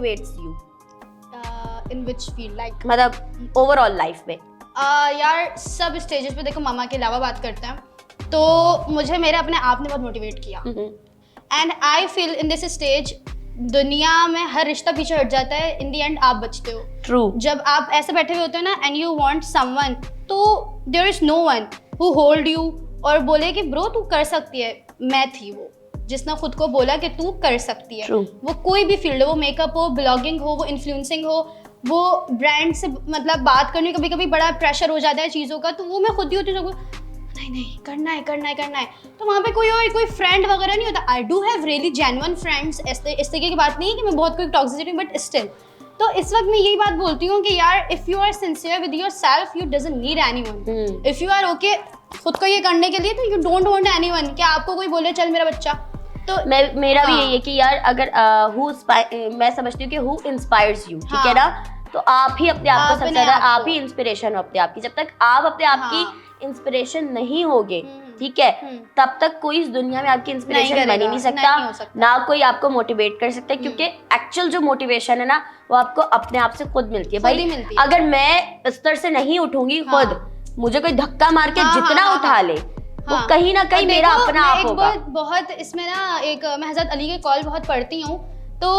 Motivates you? In which field like? मतलब overall life में। यार सब स्टेजेस पे देखो, मामा के अलावा बात करते हैं तो मुझे मेरे अपने आप ने बहुत मोटिवेट किया। And I feel in this stage दुनिया में हर रिश्ता पीछे हट जाता है, इन द एंड आप बचते हो। ट्रू। जब आप ऐसे बैठे हुए होते हो ना एंड यू वांट समवन, तो there is no one who hold you और बोले कि ब्रो तू कर सकती है। मैं थी वो जिसने खुद को बोला कि तू कर सकती है। True. वो कोई भी फील्ड हो, वो मेकअप हो, ब्लॉगिंग हो, वो इन्फ्लुएंसिंग हो, वो ब्रांड से मतलब बात करने कभी कभी बड़ा प्रेशर हो जाता है चीज़ों का, तो वो मैं खुद ही होती हूँ नहीं नहीं करना है करना है करना है। तो वहाँ पे कोई फ्रेंड वगैरह नहीं होता। I do have really genuine friends, इस तरीके की बात नहीं है कि मैं बहुत कोई टॉक्सिसिटी, बट स्टिल। तो इस वक्त मैं यही बात बोलती हूँ कि यार if you are sincere with yourself you doesn't need anyone. If you are okay खुद को ये करने के लिए, तो यू डोंट वांट एनीवन कि आपको कोई बोले चल मेरा बच्चा। तो मेरा भी यही है कि यार अगर मैं समझती हूँ कि हु इंस्पायर्स यू, ठीक है ना, तो आप ही अपने आप को सबसे ज्यादा, आप ही इंस्पिरेशन हो अपने आप की। जब तक आप अपने आप की इंस्पिरेशन नहीं होगे, ठीक है, तब तक कोई इस दुनिया में आपकी इंस्पिरेशन बन ही नहीं सकता, ना कोई आपको मोटिवेट कर सकता है, क्योंकि एक्चुअल जो मोटिवेशन है ना वो आपको अपने आप से खुद मिलती है। भाई अगर मैं बिस्तर से नहीं उठूंगी खुद, मुझे कोई धक्का मार के जितना उठा ले, वो कहीं ना कहीं मेरा अपना आप होगा। बहुत इसमें ना एक मैं हज़रत अली के कॉल बहुत पढ़ती हूँ, तो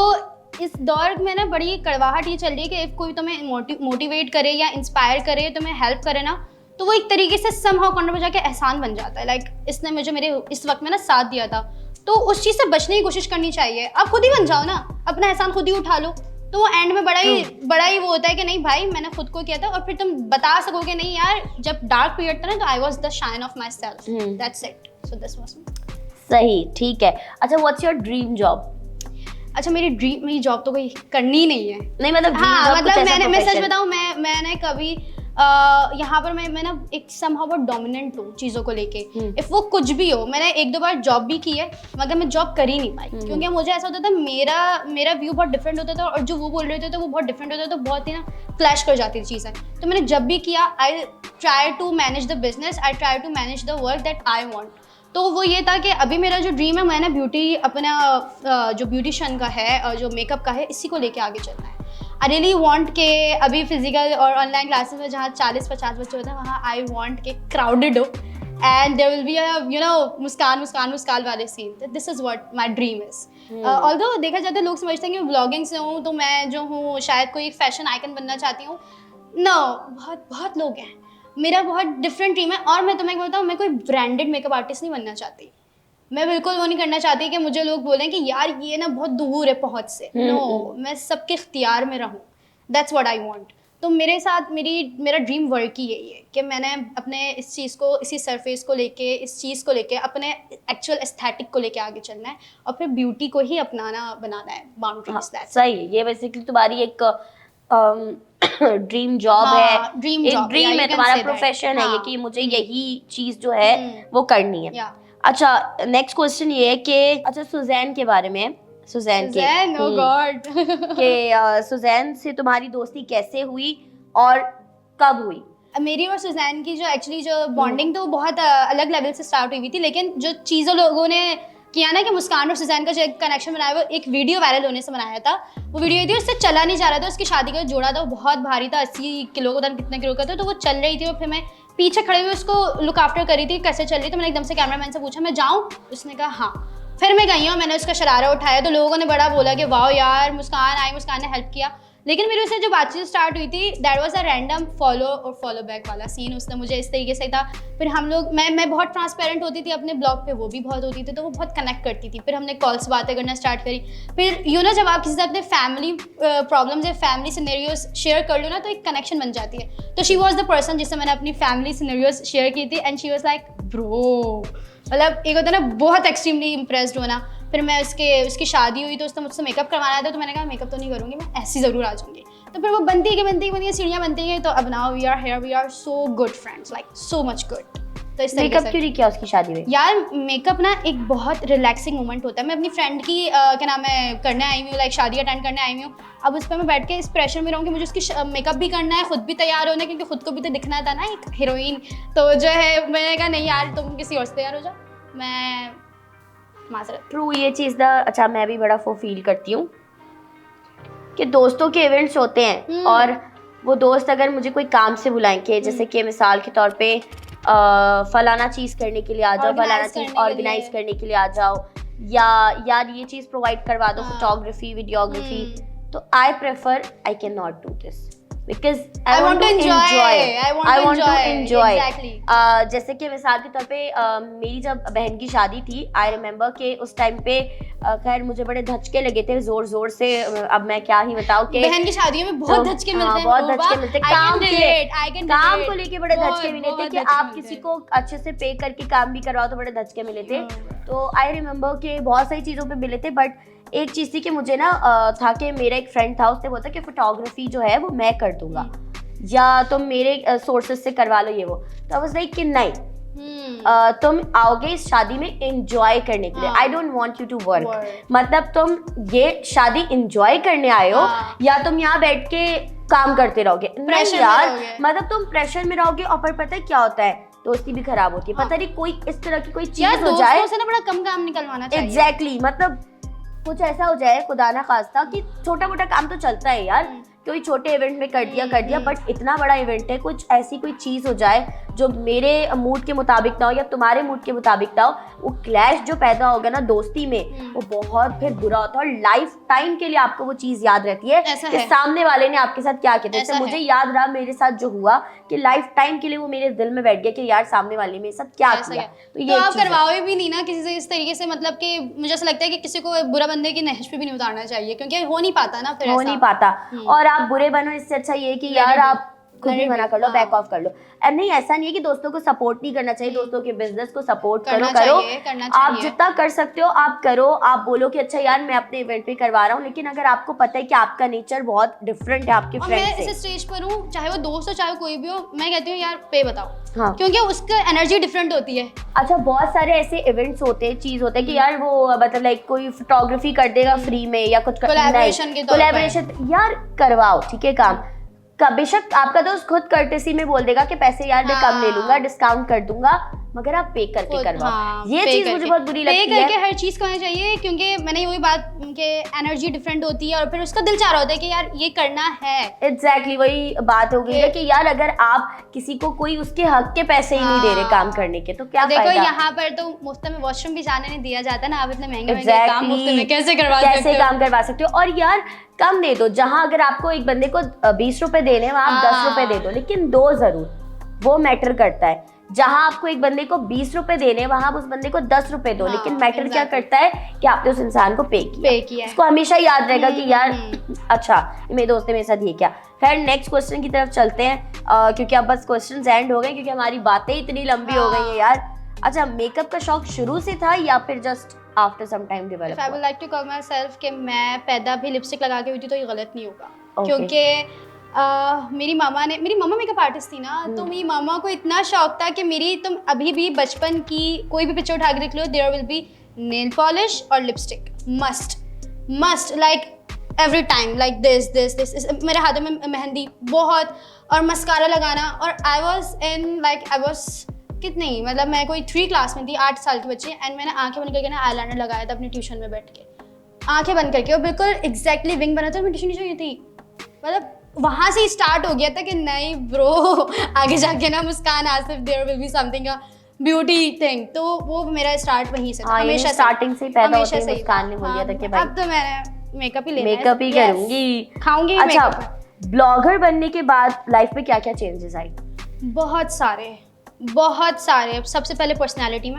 इस दौर में ना बड़ी कड़वाहट ये चल रही है कि if कोई तुम्हें मोटिवेट करे या इंस्पायर करे, तुम्हें हेल्प करे ना, तो वो एक तरीके से समहाउ कॉर्नर में जाके एहसान बन जाता है। लाइक इसने मुझे मेरे इस वक्त में ना साथ दिया था, तो उस चीज़ से बचने की कोशिश करनी चाहिए। आप खुद ही बन जाओ ना, अपना एहसान खुद ही उठा लो, तो वो एंड में बड़ा ही वो होता है कि नहीं भाई मैंने खुद को किया था, और फिर तुम बता सकोगे नहीं यार जब डार्क पीरियड था ना तो I was the shine of my self, that's it. So this was सही, ठीक है। अच्छा, व्हाट्स योर ड्रीम जॉब? अच्छा, मेरी जॉब तो कोई करनी ही नहीं है। नहीं मतलब हाँ, मतलब मैं सच बताऊँ, मैंने कभी यहाँ पर मैं ना एक समहाउ बहुत डोमिनेंट हूँ चीज़ों को लेके। इफ वो कुछ भी हो, मैंने एक दो बार जॉब भी की है मगर मैं जॉब कर ही नहीं पाई, क्योंकि मुझे ऐसा होता था मेरा व्यू बहुत डिफरेंट होता था और जो वो बोल रहे थे तो वो बहुत डिफरेंट होता था, तो बहुत ही ना क्लैश कर जाती थी चीज़ें। तो मैंने जब भी किया, I try to manage the business, I try to manage the work that I want. तो वो ये था कि अभी मेरा जो ड्रीम है, मैंने ब्यूटी अपना जो ब्यूटिशियन का है और जो मेकअप का है, इसी को लेके आगे चलना है। आई रियली वांट के अभी फिजिकल और ऑनलाइन क्लासेस में जहाँ 40-50 बच्चे होते हैं, वहाँ आई वांट के क्राउडेड हो and there will be a muskaan वाले scene. This is what my dream is. Although देखा जाता है लोग समझते हैं कि मैं ब्लॉगिंग से हूँ तो मैं जो हूँ शायद कोई फैशन आइकन बनना चाहती हूँ। नो, बहुत लोग हैं, मेरा बहुत डिफरेंट ड्रीम है। और मैं तुम्हें बताऊँ, मैं कोई ब्रांडेड मेकअप आर्टिस्ट नहीं बनना चाहती। मैं बिल्कुल वो नहीं करना चाहती कि मुझे लोग बोलें कि यार ये ना बहुत दूर है पहुंच से। नो, मैं सबके इख्तियार में रहूं, दैट्स व्हाट आई वांट। तो मेरे साथ मेरा ड्रीम वर्क ही यही है कि मैंने अपने इस चीज़ को, इसी सरफेस को लेके, इस चीज़ को लेके, अपने एक्चुअल एस्थेटिक को लेके आगे चलना है और फिर ब्यूटी को ही बनाना है बाउंड्रीज। दैट्स सही है। ये बेसिकली तुम्हारी एक ड्रीम जॉब है, एक ड्रीम है, तुम्हारा प्रोफेशन है ये कि मुझे यही चीज जो है वो करनी है। अच्छा, नेक्स्ट क्वेश्चन ये है कि अच्छा सुजैन के बारे में, सुजैन ओह गॉड कि सुजैन से तुम्हारी दोस्ती कैसे हुई और कब हुई? मेरी और सुजैन की जो एक्चुअली जो बॉन्डिंग तो बहुत अलग लेवल से स्टार्ट हुई थी, लेकिन जो चीज़ों लोगों ने किया ना कि मुस्कान और सुजैन का जो एक कनेक्शन बनाया, वो एक वीडियो वायरल होने से बनाया था। वो वीडियो थी, उससे चला नहीं जा रहा था, उसकी शादी का जोड़ा था वो बहुत भारी था, 80 किलो का था, कितने किलो का था, तो वो चल रही थी और फिर मैं पीछे खड़े हुए उसको लुक आफ्टर करी थी कैसे चल रही। तो मैंने एकदम से कैमरामैन से पूछा मैं जाऊँ? उसने कहा हाँ। फिर मैं गई और मैंने उसका शरारा उठाया, तो लोगों ने बड़ा बोला कि वाह यार मुस्कान आई, मुस्कान ने हेल्प किया। लेकिन मेरे उससे जो बातचीत स्टार्ट हुई थी, that was a random follow और फॉलो बैक वाला सीन। उसने मुझे इस तरीके से था, फिर हम लोग मैं बहुत ट्रांसपेरेंट होती थी अपने ब्लॉग पे, वो भी बहुत होती थी, तो वो बहुत कनेक्ट करती थी। फिर हमने कॉल्स बातें करना स्टार्ट करी। फिर जब आप किसी से अपने फैमिली प्रॉब्लम्स या फैमिली सिनेरियोज शेयर कर लो ना, तो एक कनेक्शन बन जाती है। तो शी वॉज द पर्सन जिससे मैंने अपनी फैमिली सिनेरियोज शेयर की थी and she was like bro, मतलब एक होता है ना बहुत एक्सट्रीमली इम्प्रेस्ड होना। फिर मैं उसकी शादी हुई तो उसने मुझसे मेकअप करवाना था, तो मैंने कहा मेकअप तो नहीं करूँगी, मैं ऐसी ज़रूर आ जाऊँगी। तो फिर वो बनती है सीढ़ियाँ बनती हैं, तो अब now we are here, we are so good friends, like so much good. तो इस मेकअप क्यों नहीं किया उसकी शादी में? यार मेकअप ना एक बहुत रिलैक्सिंग मोमेंट होता है। मैं अपनी फ्रेंड की क्या नाम है करने आई हुई हूँ, लाइक शादी अटेंड करने आई हुई हूँ। अब उस पर मैं बैठ के इस प्रेशर में रहूँ कि मुझे उसकी मेकअप भी करना है, खुद भी तैयार होना है, क्योंकि खुद को भी तो दिखना था ना एक हीरोइन। तो जो है मैंने कहा नहीं यार तुम किसी और से तैयार हो जाओ, मैं माजरत। ट्रू, ये चीज़ ना अच्छा मैं भी बड़ा फील करती हूँ कि दोस्तों के इवेंट्स होते हैं और वो दोस्त अगर मुझे कोई काम से बुलाएंगे, जैसे कि मिसाल के तौर पे फलाना चीज़ करने के लिए आ जाओ, फलाना चीज़ ऑर्गेनाइज करने के लिए आ जाओ, या यार ये चीज़ प्रोवाइड करवा दो, फोटोग्राफी वीडियोग्राफी, तो I prefer I can not do this because I want to enjoy. जैसे कि मिसाल के तौर पे मेरी जब बहन की शादी थी, आई रिमेम्बर कि उस टाइम पे खैर मुझे बड़े धचके लगे थे जोर जोर से। अब मैं क्या ही बताऊं कि बहन की शादियों में बहुत धचके मिलते हैं, बहुत धचके मिलते हैं, काम को लेके बड़े धचके मिले थे कि आप किसी को अच्छे से पे करके काम भी करवाओ तो बड़े धचके मिले थे। तो आई रिमेम्बर कि बहुत सारी चीज़ों पे मिले थे, बट एक चीज़ थी कि मुझे ना था कि मेरा एक फ्रेंड था, उसने बोला कि फोटोग्राफी जो है वो मैं कर दूंगा या तुम मेरे सोर्सेज से करवा लो ये वो। तो आई वाज लाइक कि नहीं, तुम आओगे इस शादी में एंजॉय करने के लिए, I don't want you to work. मतलब तुम ये शादी एंजॉय करने आए हो या तुम यहाँ बैठ के काम करते रहोगे? नहीं यार, मतलब तुम प्रेशर में रहोगे और फिर पता है क्या होता है, दोस्ती भी खराब होती है। पता नहीं कोई इस तरह की कोई चीज हो जाए, दोस्तों से ना बड़ा कम काम निकलवाना चाहिए। एग्जैक्टली, मतलब कुछ ऐसा हो जाए खुदा ना खास्ता कि छोटा मोटा काम तो चलता है यार, कोई छोटे इवेंट में कर दिया, बट इतना बड़ा इवेंट है, कुछ ऐसी कोई चीज़ हो जाए जो मेरे मूड के मुताबिक ना हो या तुम्हारे मूड के मुताबिक ना हो, वो क्लैश जो पैदा होगा ना दोस्ती में, वो बहुत फिर बुरा होता है और लाइफ टाइम के लिए आपको वो चीज़ याद रहती है कि सामने वाले ने आपके साथ क्या किया। जैसे मुझे याद रहा मेरे साथ जो हुआ कि लाइफ टाइम के लिए वो मेरे दिल में बैठ गया कि यार सामने वाले मेरे साथ क्या किया। तो ये आप करवाओ भी नहीं ना किसी से इस तरीके से, मतलब कि मुझे ऐसा लगता है कि किसी को बुरा बंदे की नहज पे भी नहीं उतारना चाहिए, क्योंकि हो नहीं पाता ना, फिर हो नहीं पाता। और आप बुरे बनो, इससे अच्छा ये कि यार आप खुद ही मना कर लो, बैक ऑफ कर लो। नहीं, ऐसा नहीं है कि दोस्तों को सपोर्ट नहीं करना चाहिए, दोस्तों के बिजनेस को सपोर्ट करो आप जितना कर सकते हो आप करो। आप बोलो कि अच्छा यार मैं अपने इवेंट पे करवा रहा हूँ, लेकिन अगर आपको पता है कि आपका नेचर बहुत डिफरेंट है आपके फ्रेंड से, मैं इस स्टेज पर हूँ, चाहे वो दोस्त हो चाहे कोई भी हो, मैं कहती हूँ यार पे बताओ, हाँ, क्योंकि उसका एनर्जी डिफरेंट होती है। अच्छा, बहुत सारे ऐसे इवेंट्स होते हैं, चीज होते हैं कि यार वो मतलब लाइक कोई फोटोग्राफी कर देगा फ्री में या कुछ कोलैबोरेशन, यार करवाओ, ठीक है काम का। बेशक आपका दोस्त खुद कर्टेसी में बोल देगा कि पैसे यार मैं कम ले लूंगा, डिस्काउंट कर दूंगा, मगर आप पे करके करवाओ। ये चीज मुझे बहुत बुरी लगती है। पे करके हर चीज करना चाहिए, क्योंकि मैंने वही बात कि एनर्जी डिफरेंट होती है और फिर उसका दिल चाह रहा होता है कि यार ये करना है। एग्जैक्टली वही बात हो गई है कि यार अगर आप किसी को कोई उसके हक के पैसे ही नहीं दे रहे काम करने के, तो क्या देखो फायदा? यहाँ पर तो मुफ्त में वॉशरूम भी जाने नहीं दिया जाता ना, आप इतने महंगे काम मुफ्त में कैसे काम करवा सकते हो। और यार कम दे दो, जहाँ अगर आपको एक बंदे को 20 रुपए देने हैं वहाँ आप 10 रुपए दे दो, लेकिन दो जरूर, वो मैटर करता है। जहाँ आपको एक बंदे को 20 रुपए देने हैं वहाँ आप उस बंदे को 10 रुपए दो, लेकिन मैटर क्या करता है कि आपने उस इंसान को पे किया। उसको हमेशा याद रहेगा कि यार अच्छा मेरे दोस्त ने मेरे साथ ये किया। खैर नेक्स्ट क्वेश्चन की तरफ चलते हैं, क्योंकि अब बस क्वेश्चंस एंड हो गए, क्योंकि हमारी बातें इतनी लंबी हो गई है यार। अच्छा, मेकअप का शौक शुरू से था या फिर just after some time develop? I would like to call myself कि मैं पैदा भी लिपस्टिक लगा के हुई थी, तो ये गलत नहीं होगा, क्योंकि मेरी मामा मेकअप आर्टिस्ट थी ना, तो मेरी मामा को इतना शौक था कि मेरी तुम अभी भी बचपन की कोई भी पिक्चर उठा के देख लो, there will be nail polish और lipstick must like every time, like this मेरे हाथों में मेहंदी बहुत, और मस्कारा लगाना। और आई वॉज कितनी, मतलब मैं कोई 3 क्लास में थी, 8 साल की बच्ची, एंड मैंने आंखें बंद करके ना आईलाइनर लगाया था अपनी ट्यूशन में बैठ के, आंखें बंद करके, और बिल्कुल एग्जैक्टली विंग बना था, मैं ट्यूशन हुई थी। मतलब वहाँ से स्टार्ट हो गया था कि नहीं ब्रो, आगे जाके ना Muskaan Asif, there will be something beauty thing, तो वो मेरा स्टार्ट वहीं से था, हमेशा स्टार्टिंग से पैदा होती है। मुस्कान ने बोल दिया था कि भाई अब तो मैंने मेकअप ही लेना है, मेकअप ही करूंगी, खाऊंगी। अच्छा, ब्लॉगर बनने के बाद लाइफ में क्या क्या चेंजेस आए? बहुत सारे। सबसे पहले पर्सनालिटी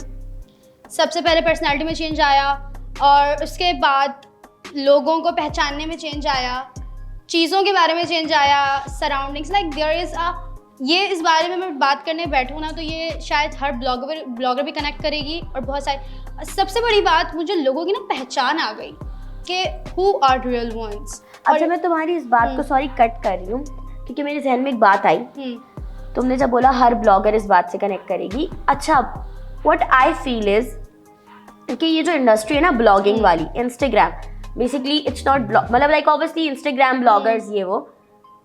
में चेंज आया, और उसके बाद लोगों को पहचानने में चेंज आया, चीज़ों के बारे में चेंज आया, सराउंडिंग्स, लाइक देयर इज ये इस बारे में मैं बात करने बैठूँ ना तो ये शायद हर ब्लॉगर भी कनेक्ट करेगी, और बहुत सारे। सबसे बड़ी बात, मुझे लोगों की ना पहचान आ गई कि हु आर रियल वंस। अच्छा, मैं तुम्हारी इस बात को सॉरी कट कर रही हूँ, क्योंकि मेरे जहन में एक बात आई। तुमने जब बोला हर ब्लॉगर इस बात से कनेक्ट करेगी, अच्छा व्हाट आई फील इज कि ये जो इंडस्ट्री है ना ब्लॉगिंग वाली, इंस्टाग्राम बेसिकली इट्स नॉट मतलब लाइक ऑब्वियसली इंस्टाग्राम ब्लॉगर्स ये वो,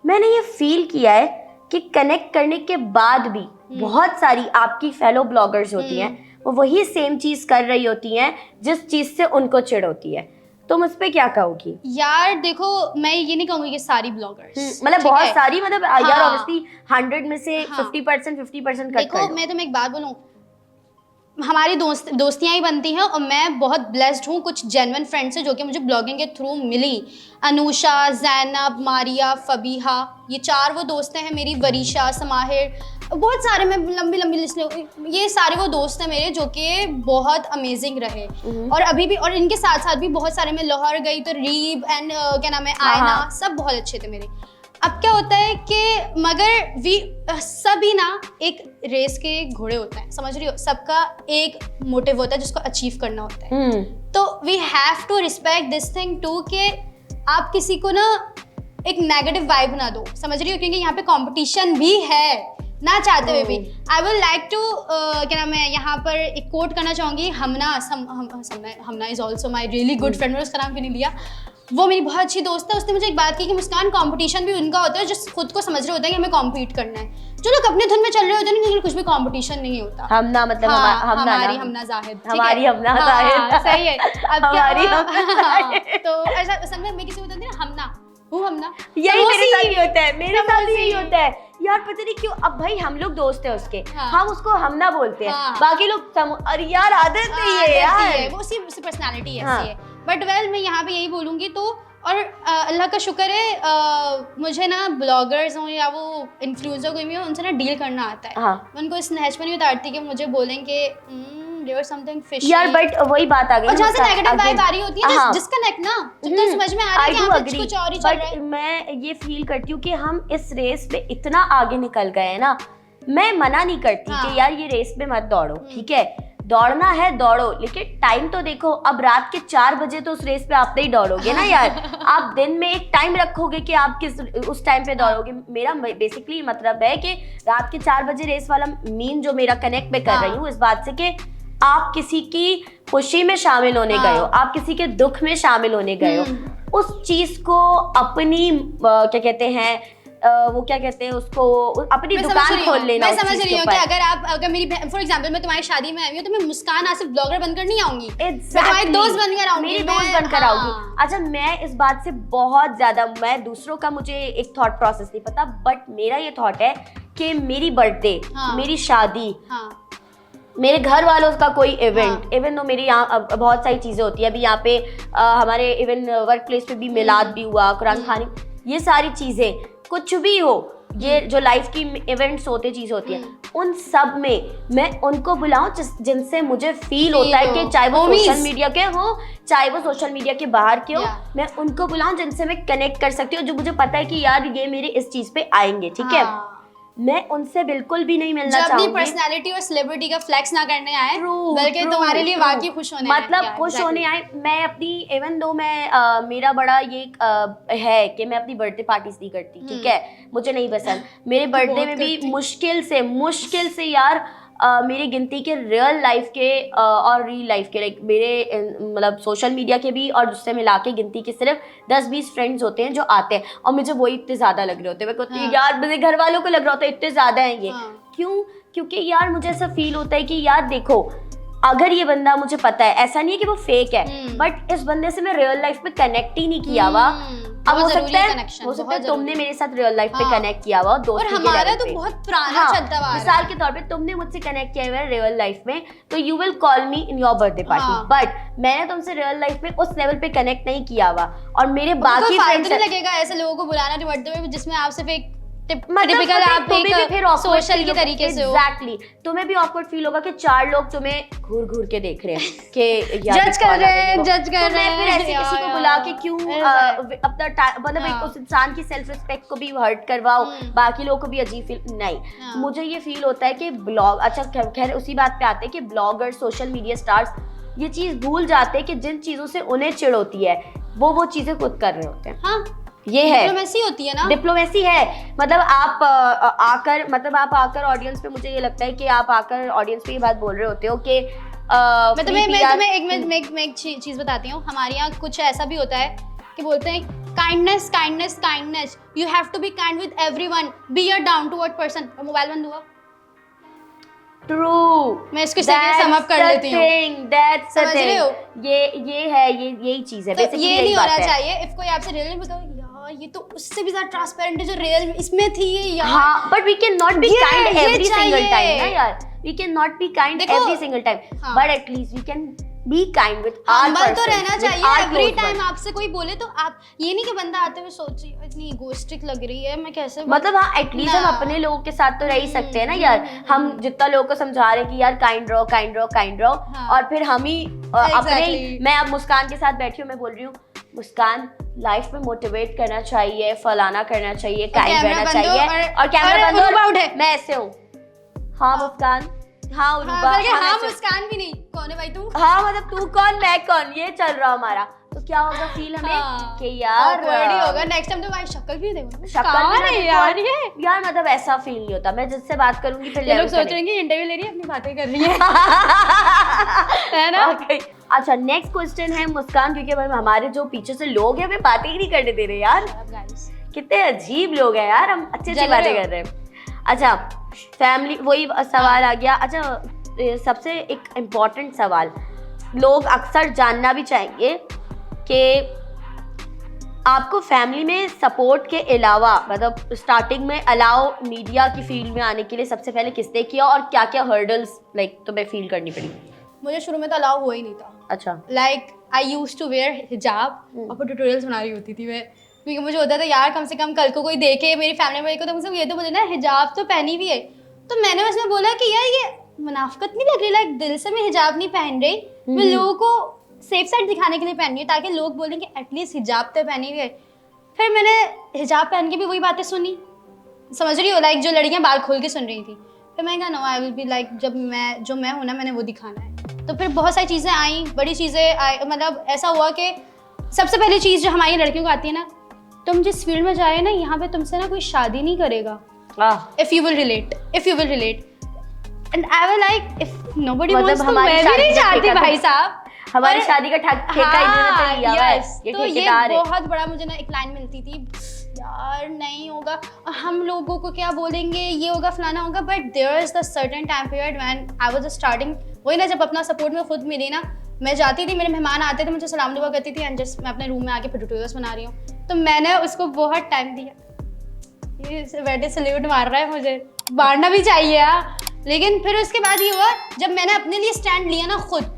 मैंने ये फील किया है कि कनेक्ट करने के बाद भी बहुत सारी आपकी फेलो ब्लॉगर्स होती हैं, वो वही सेम चीज़ कर रही होती हैं जिस चीज़ से उनको चिढ़ होती है। तुम उस पे क्या कहोगी? यार देखो, मैं ये नहीं कहूंगी कि सारी ब्लॉगर्स, मतलब बहुत सारी, मतलब यार हाँ। ऑब्वियसली 100 में से 50% कट देखो, कर मैं तुम्हें एक बात बोलूं, हमारी दोस्तियां ही बनती हैं, और मैं बहुत ब्लेस्ड हूँ कुछ जेन्युइन फ्रेंड्स हैं जो कि मुझे ब्लॉगिंग के थ्रू मिली। अनुषा, जैनब, मारिया, फबीहा, ये 4 वो दोस्तें हैं मेरी, वरीशा, समाहिर, बहुत सारे, मैं लंबी लंबी लिस्ट, ये सारे वो दोस्त हैं मेरे जो कि बहुत अमेजिंग रहे। और अभी भी, और इनके साथ साथ भी बहुत सारे, मैं लाहौर गई तो रीब एंड क्या नाम है, आयना, सब बहुत अच्छे थे मेरे। अब क्या होता है कि मगर सभी ना एक रेस के घोड़े होते हैं, समझ रही हो, सबका एक मोटिव होता है जिसको अचीव करना होता है। तो we have to respect this thing too कि आप किसी को ना एक नेगेटिव वाइब ना दो, समझ रही हो, क्योंकि यहाँ पे कंपटीशन भी है ना चाहते हुए भी। आई वुड लाइक टू क्या नाम है, यहाँ पर एक कोट करना चाहूँगी, Hamna is also my really good friend, उसका नाम क्यों नहीं लिया, वो मेरी बहुत अच्छी दोस्त है। उसने मुझे एक बात की कि मुस्कान, कंपटीशन भी उनका होता है जो खुद को समझ रहे होते हैं कि हमें कॉम्पीट करना है। जो लोग अपने धुन में चल रहे होते हैं ना, कुछ भी कंपटीशन नहीं होता। हमना मतलब हमारी हमना जाहिद, हमारी हमना जाहिद, सही है। अब हमारी तो ऐसा असल में मैं किसी को बताती ना, हमना यही मेरे साथ भी होता है, मेरे साथ भी यही होता है यार, पता नहीं क्यों। अब भाई हम लोग दोस्त है उसके, हम उसको हमना बोलते हैं, बाकी लोग अरे यार आदत नहीं है यार, वो उसी पर्सनालिटी ऐसी है। बट वेल, मैं यहाँ पे यही बोलूंगी तो, और अल्लाह का शुक्र है मुझे ना ब्लॉगर्स हों या वो इन्फ्लुएंसर कोई भी हो, उनसे ना डील करना आता है। मैं उनको इस नहज पर नहीं उतारती कि मुझे बोलेंगे देयर समथिंग फिशी यार, बट वही बात आ गई, और जहाँ से नेगेटिव वाइब आ रही होती है, जस्ट डिस्कनेक्ट ना, जब तक समझ में आ रहा है कि यहाँ पे कुछ और ही चल रहा है। मैं ये फील करती हूँ कि हम इस रेस में इतना आगे निकल गए हैं ना, मैं मना नहीं करती कि यार ये रेस में मत दौड़ो, ठीक है, दौड़ना है दौड़ो, लेकिन टाइम तो देखो। अब रात के 4 बजे तो उस रेस पे आप नहीं दौड़ोगे ना यार, आप दिन में एक टाइम रखोगे कि आप किस उस टाइम पे दौड़ोगे। मेरा बेसिकली मतलब है कि रात के 4 बजे रेस वाला मीन जो मेरा कनेक्ट में कर रही हूँ इस बात से कि आप किसी की खुशी में शामिल होने गए हो, आप किसी के दुख में शामिल होने गए हो, उस चीज को अपनी क्या कहते हैं, वो क्या कहते हैं उसको, अपनी दुकान खोल लेना। मैं समझ रही हूँ कि अगर मेरी फॉर एग्जांपल मैं तुम्हारी शादी में आई हूँ तो मैं मुस्कान आसिफ ब्लॉगर बनकर नहीं आऊंगी, मैं तुम्हारी दोस्त बनकर आऊंगी, मेरी दोस्त बनकर आऊंगी। अच्छा, मैं इस बात से बहुत ज्यादा, मैं दूसरों का मुझे एक थॉट प्रोसेस नहीं पता, बट मेरा ये थॉट है कि मेरी बर्थडे, मेरी शादी, मेरे घर वालों का कोई इवेंट, इवन तो मेरी यहाँ बहुत सारी चीजें होती है, अभी यहाँ पे हमारे इवन वर्क प्लेस पे भी मिलाद भी हुआ, कुरान खानी, ये सारी चीजें, कुछ भी हो, ये जो लाइफ की इवेंट्स होते, चीजें होती हैं, उन सब में मैं उनको बुलाऊं जिनसे मुझे फील होता है कि चाहे वो सोशल मीडिया के हो, चाहे वो सोशल मीडिया के बाहर के हो, मैं उनको बुलाऊं जिनसे मैं कनेक्ट कर सकती हूँ, जो मुझे पता है कि यार ये मेरे इस चीज पे आएंगे, ठीक है। मैं उनसे बिल्कुल भी नहीं मिलना चाहूंगी। अपनी पर्सनालिटी और सेलिब्रिटी का फ्लेक्स ना करने आए, बल्कि तुम्हारे लिए वाकई खुश होने आए, मतलब खुश होने आए। मैं अपनी इवन दो मैं मेरा बड़ा ये है कि मैं अपनी बर्थडे पार्टीज नहीं करती, ठीक है, मुझे नहीं पसंद। मेरे बर्थडे में भी मुश्किल से यार मेरी गिनती के रियल लाइफ के और रियल लाइफ के, लाइक मेरे मतलब सोशल मीडिया के भी और उससे मिला के गिनती के सिर्फ 10-20 फ्रेंड्स होते हैं जो आते हैं, और मुझे वही इतने ज़्यादा लग रहे होते हैं। मैं यार मेरे घर वालों को लग रहा होता है इतने ज़्यादा हैं ये, क्यों? क्योंकि यार मुझे ऐसा फील होता है कि यार देखो, अगर ये बंदा, मुझे पता है ऐसा नहीं है कि वो फेक है, बट इस बंदे से मैं रियल लाइफ में कनेक्ट ही नहीं किया हुआ। अब हो सकता है तुमने मेरे साथ रियल लाइफ पे कनेक्ट किया हुआ, दोस्ती के हमारा तो बहुत पुराना चलता हुआ, मिसाल के तौर पे तुमने मुझसे कनेक्ट किया हुआ है रियल लाइफ में, तो you will call me in your birthday party, but मैंने तुमसे रियल लाइफ में उस लेवल पे कनेक्ट नहीं किया हुआ। और मेरे बाकी फ्रेंड्स लगेगा ऐसे लोगों को बुलाना बर्थडे में जिसमें आप सिर्फ एक टिपिकल आप एक सोशल के तरीके से हो। एग्जैक्टली, तुम्हें भी ऑकवर्ड फील होगा कि 4 लोग तुम्हें घूर के देख रहे हैं कि जज कर रहे हैं, फिर ऐसे किसी को बुला के क्यों अपना मतलब उस इंसान की सेल्फ रिस्पेक्ट को भी हर्ट करवाओ, बाकी लोगों को भी अजीब फील नहीं। मुझे ये फील होता है कि ब्लॉग, अच्छा खैर उसी बात पे आते हैं कि ब्लॉगर, सोशल मीडिया स्टार्स ये चीज भूल जाते हैं कि जिन चीजों से उन्हें चिढ़ होती है वो चीजें खुद कर रहे होते हैं। ये है डिप्लोमेसी होती है ना, डिप्लोमेसी है। मतलब आप आकर ऑडियंस पे, मुझे ये लगता है कि आप आकर ऑडियंस पे ये बात बोल रहे होते हो कि मैं तुम्हें एक चीज बताती हूँ। हमारे यहाँ कुछ ऐसा भी होता है कि बोलते हैं kindness kindness kindness, you have to be kind with everyone, be a down to earth person. Mobile बंद हुआ, True. मैं इसको सम अप कर लेती हूँ। That's the समझ रहे thing. हो? ये है, यही चीज है। तो Basically ये यही नहीं बात होना है। चाहिए। इफ कोई आपसे रियल में बताओ यार ये तो उससे भी ज्यादा ट्रांसपेरेंट है जो रियल इसमें थी ये यार। हाँ, but we cannot be ये- kind ये every single चाहिए। time ना यार। We cannot be kind देखो, every single time. हाँ। But at least we can be kind with our humble person. तो रहना with चाहिए। our every close time ones. आपसे कोई बोले तो आप ये नहीं कि बंदा आते हुए सोचे इतनी इगोइस्टिक लग रही है मैं कैसे मतलब हाँ, एटलीस्ट हम ना। अपने लोगों के साथ तो रह ही सकते हैं ना यार। हम जितना लोगों को समझा रहे हैं कि यार काइंड रहो, काइंड रहो, काइंड रहो, हाँ। और फिर हम ही अपने Exactly. मैं अब मुस्कान के साथ बैठी हूँ, मैं बोल रही हूँ मुस्कान लाइफ में मोटिवेट करना चाहिए, फलाना करना चाहिए, काइंड कैमरा रहना बंद हो चाहिए, और कैमरा बंद उरुबा हो, उठे। मैं ऐसे हूँ। हाँ मुस्कान, हाँ उरुबा, हाँ, बल्कि हाँ, हाँ ऐसे। मुस्कान भी नहीं कौन है भाई तू हाँ मतलब तू कौन मैं कौन, ये चल रहा हमारा। तो क्या होगा फील हमें हाँ। कि यार Awkward ही होगा नेक्स्ट टाइम तो भाई शक्ल भी देखो शक्ल कौन भी ना है देखो, यार ये यार मतलब ऐसा फील नहीं होता। मैं जिससे बात करूंगी फिर ये लोग level सोच करेंगे। रहे हैं कि इंटरव्यू ले रही है अपनी बातें कर रही है है ना Okay. अच्छा नेक्स्ट क्वेश्चन है मुस्कान, क्योंकि भाई हमारे जो पीछे से लोग हैं वे बातें ही नहीं करने दे रहे यार। कितने अजीब लोग हैं यार, हम अच्छी जल बातें रहे हो। कर रहे हैं। अच्छा फैमिली, वही सवाल आ गया। अच्छा सबसे एक इम्पोर्टेंट सवाल लोग अक्सर जानना भी चाहेंगे कि आपको फैमिली में सपोर्ट के अलावा मतलब स्टार्टिंग में अलाउ मीडिया की फील्ड में आने के लिए सबसे पहले किसने किया और क्या क्या हर्डल्स लाइक तुम्हें फील करनी पड़ी? मुझे शुरू में तो अलाउ हुआ ही नहीं था। अच्छा like I used to wear हिजाब और फिर ट्यूटोरियल्स बना रही होती थी मैं, क्योंकि मुझे होता था यार कम से कम कल को कोई देखे मेरी फैमिली में को तो मुझसे ये तो बोले ना हिजाब तो पहनी भी है। तो मैंने उसमें बोला कि यार ये मुनाफिकत नहीं लग रही, लाइक दिल से मैं हिजाब नहीं पहन रही, मैं लोगों को सेफ साइड दिखाने के लिए पहन रही हूँ ताकि लोग बोलें कि एटलीस्ट हिजाब तो पहनी हुई है। फिर मैंने हिजाब पहन के भी वही बातें सुनी, समझ रही हो, लाइक जो लड़कियां बाल खोल के सुन रही थी। फिर मैं कहा no I will be like जब मैं हूँ ना मैंने वो दिखाना है। तो फिर बहुत सारी चीज़ें आई, बड़ी चीज़ें आई, मतलब ऐसा हुआ कि सबसे पहली चीज़ जो हमारी लड़कियों को आती है ना, तुम जिस फील्ड में जाए ना यहाँ पे तुमसे ना कोई शादी नहीं करेगा। If you will relate and I will like if nobody wants तो मैं भी नहीं चाहती भाई साहब हमारी शादी का ठेका इन्होंने लिया हुआ है। ये तो ये ठेकेदार है। बहुत बड़ा मुझे ना एक लाइन मिलती थी यार नहीं होगा, हम लोगों को क्या बोलेंगे, ये होगा फलाना होगा, but there is the certain time period when I was starting. वही ना जब अपना सपोर्ट में खुद मिली ना, मैं जाती थी, मेरे मेहमान आते थे, मुझे सलाम दुआ करती थी एंड जस्ट मैं अपने रूम में आके ट्यूटोरियल्स बना रही हूँ। तो मैंने उसको बहुत टाइम दिया। ये बैठे सल्यूट मार रहा है, मुझे मारना भी चाहिए यार। लेकिन फिर उसके बाद ये हुआ जब मैंने अपने लिए स्टैंड लिया ना खुद,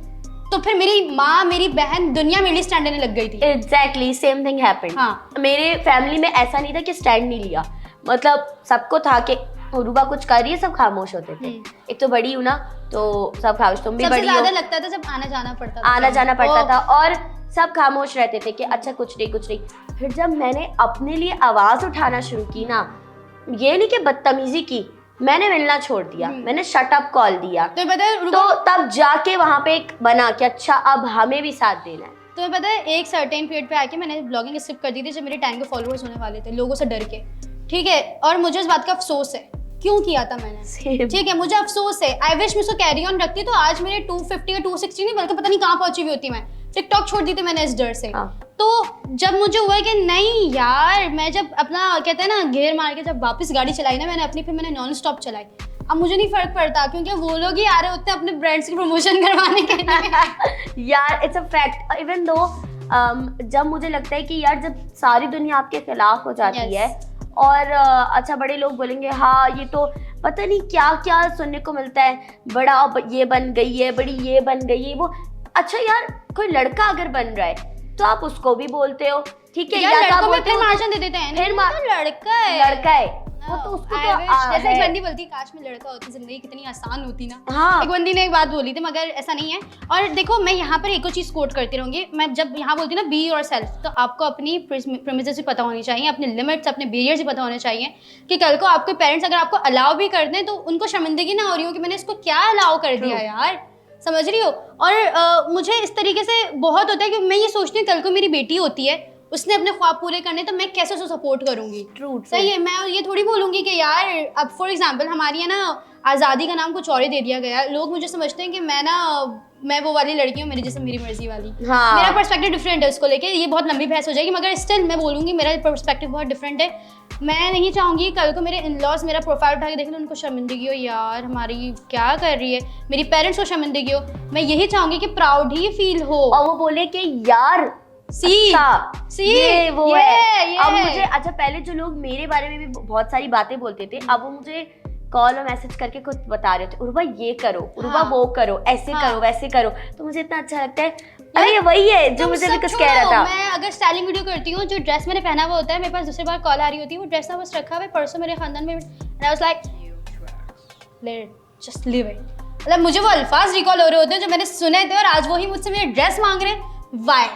तो फिर मेरी माँ मेरी बहन दुनिया मेरे लिए स्टैंड लेने लग गई थी। Exactly same thing happened. हाँ। मेरे फैमिली में ऐसा नहीं था कि स्टैंड नहीं लिया, मतलब सबको था कि रूबा कुछ कर रही है, सब खामोश होते थे। एक तो बड़ी हूँ ना तो सब खामोश, तुम भी सबसे बड़ी हो। ज्यादा लगता था जब आना जाना पड़ता था, आना जाना पड़ता था और सब खामोश रहते थे कि अच्छा कुछ नहीं। फिर जब मैंने अपने लिए आवाज उठाना शुरू की ना, ये नहीं कि बदतमीजी की, मैंने मिलना छोड़ दिया, मैंने शट अप कॉल दिया, तो पता है तो तब जाके वहां पे एक बना कि अच्छा अब हमें भी साथ देना है। तुम्हें पता है एक सर्टेन पीरियड पे आके मैंने ब्लॉगिंग स्किप कर दी थी जब मेरे 10 के फॉलोअर्स होने वाले थे, लोगों से डर के, ठीक है। और मुझे इस बात का अफसोस है क्यों किया था मैंने, ठीक है, मुझे अफसोस है। आई विश मैं उसको कैरी ऑन रखती तो आज मेरे 250 या 260 नहीं बल्कि पता नहीं कहाँ पहुंची हुई होती। मैं टिकटॉक छोड़ दी थी मैंने इस डर से। तो जब मुझे हुआ कि नहीं यार, मैं जब अपना कहते हैं ना घेर मार के जब वापस गाड़ी चलाई ना मैंने अपनी, फिर मैंने नॉन स्टॉप चलाई। अब मुझे नहीं फर्क पड़ता क्योंकि वो लोग ही आ रहे होते हैं अपने ब्रांड्स की प्रमोशन करवाने के लिए। यार it's a fact, even though जब मुझे लगता है कि यार जब सारी दुनिया आपके खिलाफ हो जाती है और अच्छा बड़े लोग बोलेंगे हाँ ये तो पता नहीं क्या क्या सुनने को मिलता है, बड़ा ये बन गई है, बड़ी ये बन गई है वो। अच्छा यार कोई लड़का अगर बन रहा है तो आप उसको भी बोलते हो, ठीक है, यार लड़कों में बोलते फिर हो मार्जिन दे देते हैं, फिर तो लड़का है वो तो उसको I तो wish, जैसे एक है। बंदी बोलती काश में लड़का होती जिंदगी कितनी आसान होती ना। हाँ। एक बंदी ने एक बात बोली थी मगर ऐसा नहीं है। और देखो मैं यहाँ पर एक और चीज कोट करती रहूंगी, मैं जब यहाँ बोलती हूँ ना बी योरसेल्फ, तो आपको अपनी प्रेमिसेस भी पता होनी चाहिए, अपने लिमिट्स अपने बैरियर्स भी पता होने चाहिए कि कल को आपके पेरेंट्स अगर आपको अलाउ भी कर दें तो उनको शर्मिंदगी ना हो रही हो कि मैंने इसको क्या अलाउ कर दिया यार, समझ रही हो। और मुझे इस तरीके से बहुत होता है कि मैं ये सोचती हूँ कल को मेरी बेटी होती है, उसने अपने ख्वाब पूरे करने तो मैं कैसे उसको सपोर्ट करूंगी। ट्रू सही है, मैं ये थोड़ी बोलूंगी कि यार अब फॉर एग्जांपल हमारी है ना आज़ादी का नाम कुछ और ही दे दिया गया। लोग मुझे समझते हैं कि मैं ना मैं वो वाली लड़की हूँ, मेरी जैसे मेरी मर्जी वाली। हाँ। मेरा पर्सपेक्टिव डिफरेंट है उसको लेके, ये बहुत लंबी बहस हो जाएगी, मगर स्टिल मैं बोलूँगी मेरा पर्सपेक्टिव बहुत डिफरेंट है। मैं नहीं चाहूँगी कल को मेरे इन-लॉज मेरा प्रोफाइल उठा के देख लें, उनको शर्मिंदगी हो, यार हमारी क्या कर रही है, मेरी पेरेंट्स को शर्मिंदगी हो। मैं यही चाहूँगी कि प्राउड ही फील हो, और वो बोले कि यार ये वो है। अब मुझे अच्छा, पहले जो लोग मेरे बारे में भी बहुत सारी बातें बोलते थे, अब वो मुझे कॉल और मैसेज करके कुछ बता रहे थे, उर्वा ये करो, उर्वा वो करो, ऐसे करो, वैसे करो। तो मुझे इतना अच्छा लगता है, अरे ये वही है जो मुझे भी कुछ कह रहा था। मैं अगर स्टाइलिंग वीडियो करती हूँ, जो ड्रेस मैंने पहना हुआ होता है, मेरे पास दूसरी बार कॉल आ रही होती है, वो ड्रेस ना बस रखा हुआ है परसों मेरे खानदान में, and I was like just live it. मतलब मुझे वो अल्फाज रिकॉल हो रहे होते हैं जो मैंने सुने थे, और आज वही मुझसे मेरी ड्रेस मांग रहे हैं, वाई।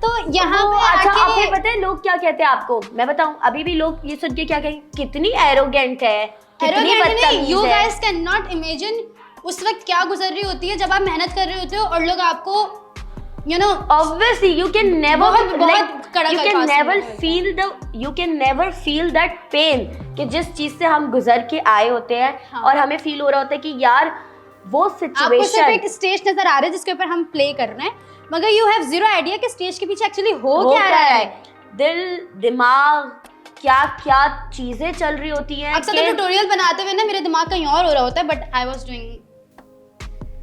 तो यहाँ पे अच्छा, आके आपको पता है लोग क्या कहते हैं आपको? मैं बताऊं, अभी भी लोग ये सुन के क्या कहेंगे, कितनी एरोगेंट है, कितनी बदतमीज यू है। गाइस कैन नॉट इमेजिन उस वक्त क्या गुजर रही होती है जब आप मेहनत कर रहे होते हो और लोग आपको you know obviously you can never you can never feel that pain कि जिस चीज से हम गुजर के आए होते हैं। हाँ। और हमें फील हो रहा होता है कि यार वो सिचुएशन, आपको सिर्फ एक स्टेज नजर आ रहा है जिसके ऊपर हम प्ले कर रहे हैं, मगर यू हैव जीरो आइडिया कि स्टेज के पीछे एक्चुअली हो क्या रहा है। दिल, दिमाग, क्या क्या चीजें चल रही होती हैं। अक्सर तो ट्यूटोरियल बनाते हुए ना मेरे दिमाग कहीं और हो रहा होता है, बट आई वाज डूइंग,